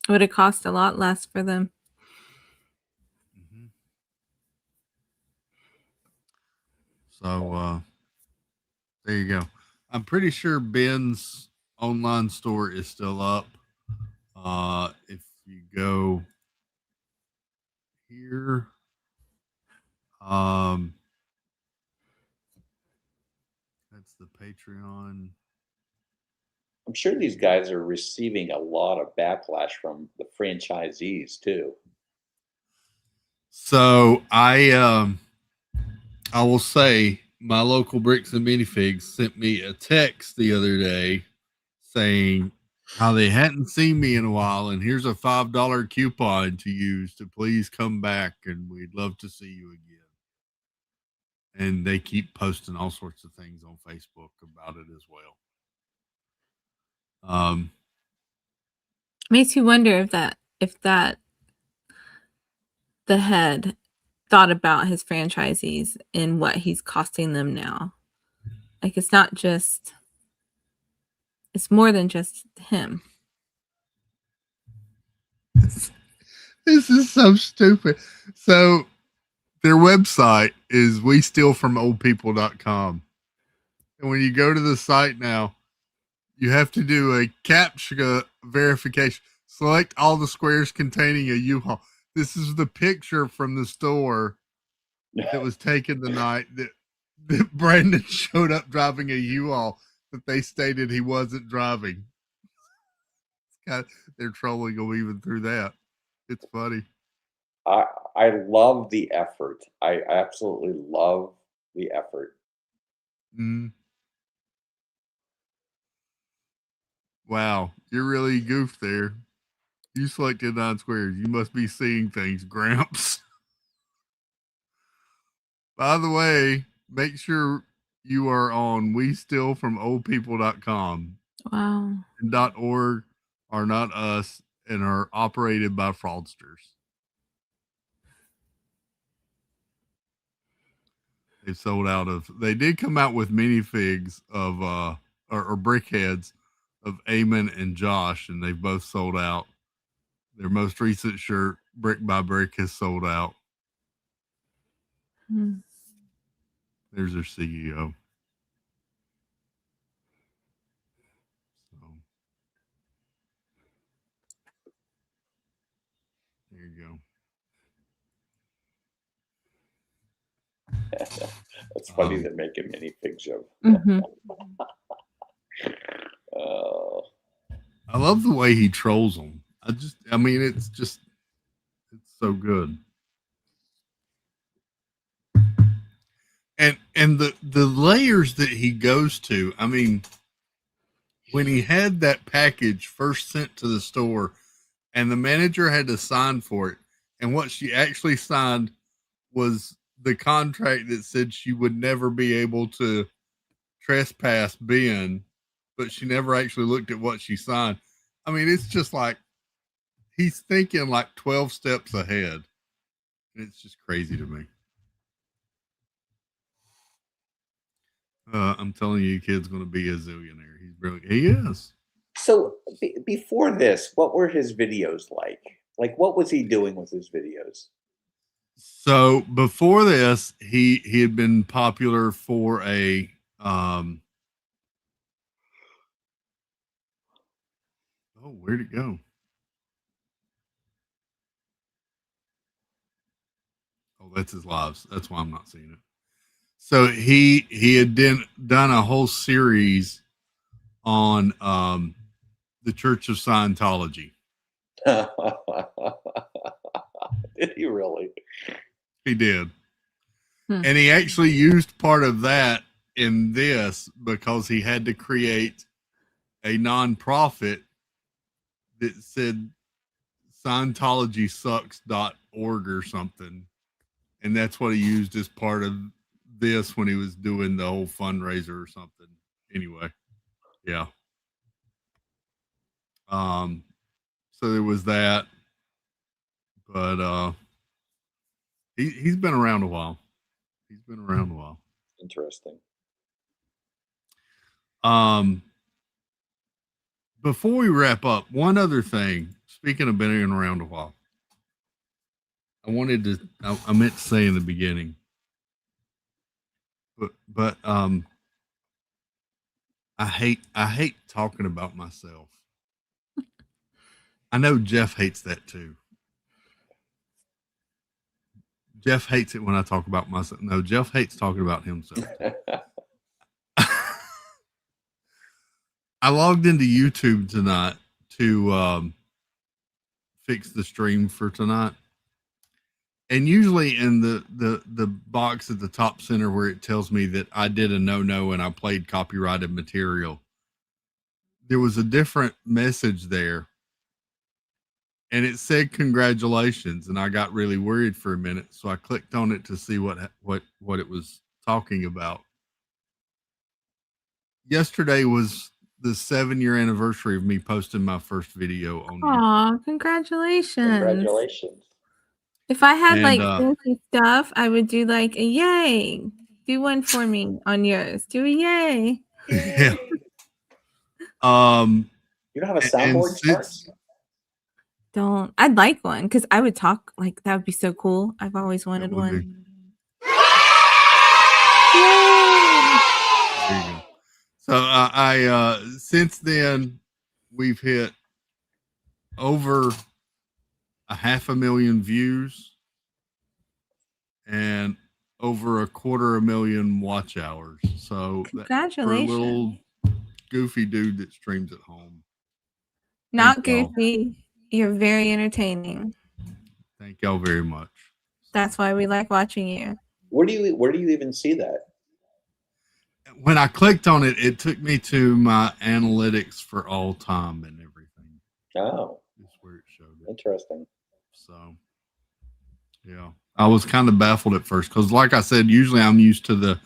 Would it cost a lot less for them? So there you go. I'm pretty sure Ben's online store is still up. If you go here, that's the Patreon. I'm sure these guys are receiving a lot of backlash from the franchisees too. So I will say my local Bricks and Minifigs sent me a text the other day saying how they hadn't seen me in a while, and here's a $5 coupon to use to please come back, and we'd love to see you again. And they keep posting all sorts of things on Facebook about it as well. Makes you wonder if that the head thought about his franchisees and what he's costing them now. Like, it's not just, it's more than just him. This is so stupid. So their website is westealfromoldpeople.com. And when you go to the site now, you have to do a CAPTCHA verification. Select all the squares containing a U-Haul. This is the picture from the store that was taken the night that Brandon showed up driving a U-Haul that they stated he wasn't driving. They're trolling him even through that. It's funny. I love the effort. I absolutely love the effort. Wow, you're really goofed there. You selected 9 squares. You must be seeing things, Gramps. By the way, make sure you are on westealfromoldpeople.com. Wow. And .org are not us and are operated by fraudsters. They sold out of, they did come out with minifigs of, or brickheads of Eamon and Josh, and they've both sold out. Their most recent shirt, Brick by Brick, has sold out. There's their CEO. So, there you go. That's funny they're making minifigs of. I love the way he trolls them. I mean, it's so good. And the layers that he goes to, I mean, when he had that package first sent to the store and the manager had to sign for it, and what she actually signed was the contract that said she would never be able to trespass Ben, but she never actually looked at what she signed. I mean, it's just like he's thinking like 12 steps ahead. It's just crazy to me. I'm telling you, kid's going to be a zillionaire. He's brilliant. He is. So before this, what were his videos like? Like, what was he doing with his videos? So before this, he had been popular for a oh, where'd it go? Oh, that's his lives. That's why I'm not seeing it. So he had done a whole series on the Church of Scientology. Did he really? He did. And he actually used part of that in this because he had to create a nonprofit that said Scientologysucks.org or something. And that's what he used as part of this when he was doing the whole fundraiser or something. Anyway, yeah. So there was that, but he's been around a while. He's been around a while. Interesting. Before we wrap up, one other thing. Speaking of being around a while, I meant to say in the beginning, but I hate talking about myself. I know Jeff hates that too. Jeff hates it when I talk about myself. No, Jeff hates talking about himself. I logged into YouTube tonight to fix the stream for tonight. And usually in the box at the top center where it tells me that I did a no-no and I played copyrighted material, there was a different message there. And it said congratulations, and I got really worried for a minute, so I clicked on it to see what it was talking about. Yesterday was the 7-year anniversary of me posting my first video on YouTube. Aw, congratulations. Congratulations. If I had fancy stuff, I would do like a yay. Do one for me on yours. Do a yay. Yeah. You don't have a soundboard, Charles? Don't. I'd like one because I would talk like that would be so cool. I've always wanted one. There you go. So I since then we've hit over 500,000 views and over 250,000 watch hours. So congratulations. For a little goofy dude that streams at home. Not goofy. You're very entertaining. Thank y'all very much. That's why we like watching you. Where do you even see that? When I clicked on it, it took me to my analytics for all time and everything. Oh, that's where it showed it. Interesting. So, yeah, I was kind of baffled at first because, like I said, usually I'm used to the,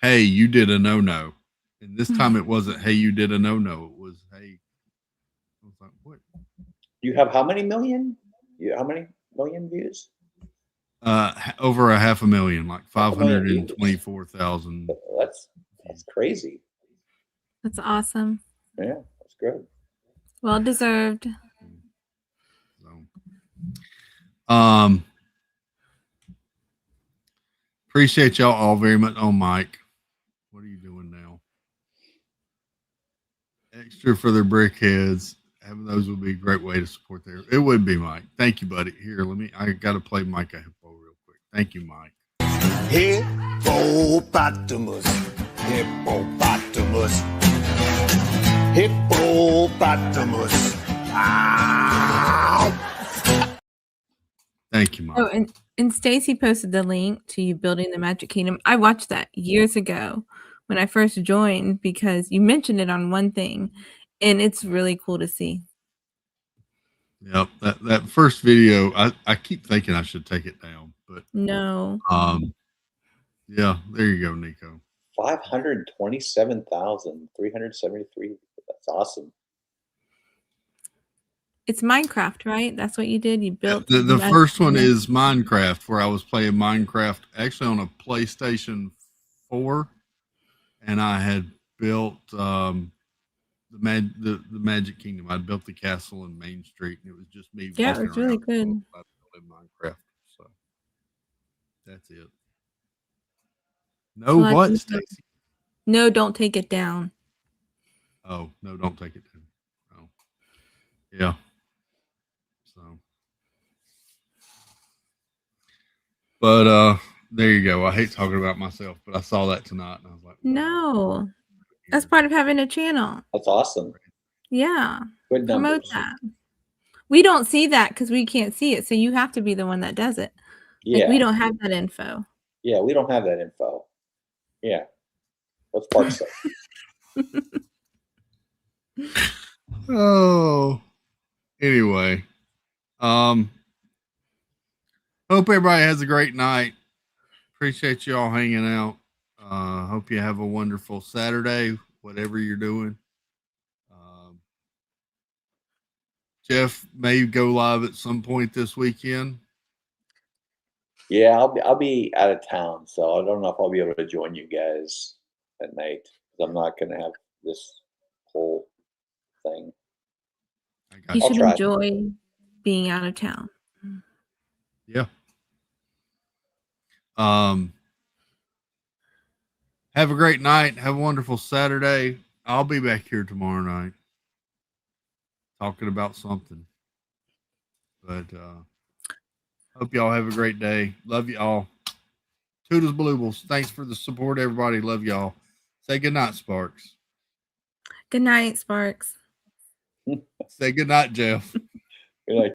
"Hey, you did a no-no," and this time it wasn't, "Hey, you did a no-no." It was, "Hey." I was like, "What?" You have how many million? How many million views? Over 500,000, like 524,000. That's crazy. That's awesome. Yeah, that's good. Well deserved. Appreciate y'all all very much. Oh, Mike, what are you doing now? Extra for their brickheads. Having those would be a great way to support there. It would be, Mike. Thank you, buddy. Here, I got to play Mike a hippo real quick. Thank you, Mike. Hippopotamus, hippopotamus, hippopotamus. Ow! Thank you, Mike. Oh, and Stacy posted the link to you building the Magic Kingdom. I watched that years ago when I first joined because you mentioned it on one thing. And it's really cool to see. Yep, that first video, I keep thinking I should take it down, but no. Yeah, there you go, Nico. 527,373. That's awesome. It's Minecraft, right? That's what you did. You built the first one is Minecraft, where I was playing Minecraft actually on a PlayStation 4, and I had built the Magic Kingdom. I'd built the castle in Main Street, and it was just me. Yeah, it was really good. In Minecraft. So that's it. No, what, Stacy? No, don't take it down. Oh, no, don't take it down. Oh, yeah. So, but there you go. I hate talking about myself, but I saw that tonight, and I was like, no, that's part of having a channel. That's awesome. Yeah, Good promote numbers. that. We don't see that because we can't see it, so you have to be the one that does it. Yeah. Like, we don't have that info. Yeah, we don't have that info. Yeah. What's Park say? Oh, anyway, hope everybody has a great night. Appreciate you all hanging out. Hope you have a wonderful Saturday, whatever you're doing. Jeff may go live at some point this weekend. Yeah, I'll be out of town, so I don't know if I'll be able to join you guys at night because I'm not going to have this whole thing. You should enjoy being out of town. Yeah. Have a great night. Have a wonderful Saturday. I'll be back here tomorrow night talking about something. But hope y'all have a great day. Love y'all. Toodles Bluebles. Thanks for the support, everybody. Love y'all. Say good night, Sparks. Good night, Sparks. Say good night, Jeff. Good night.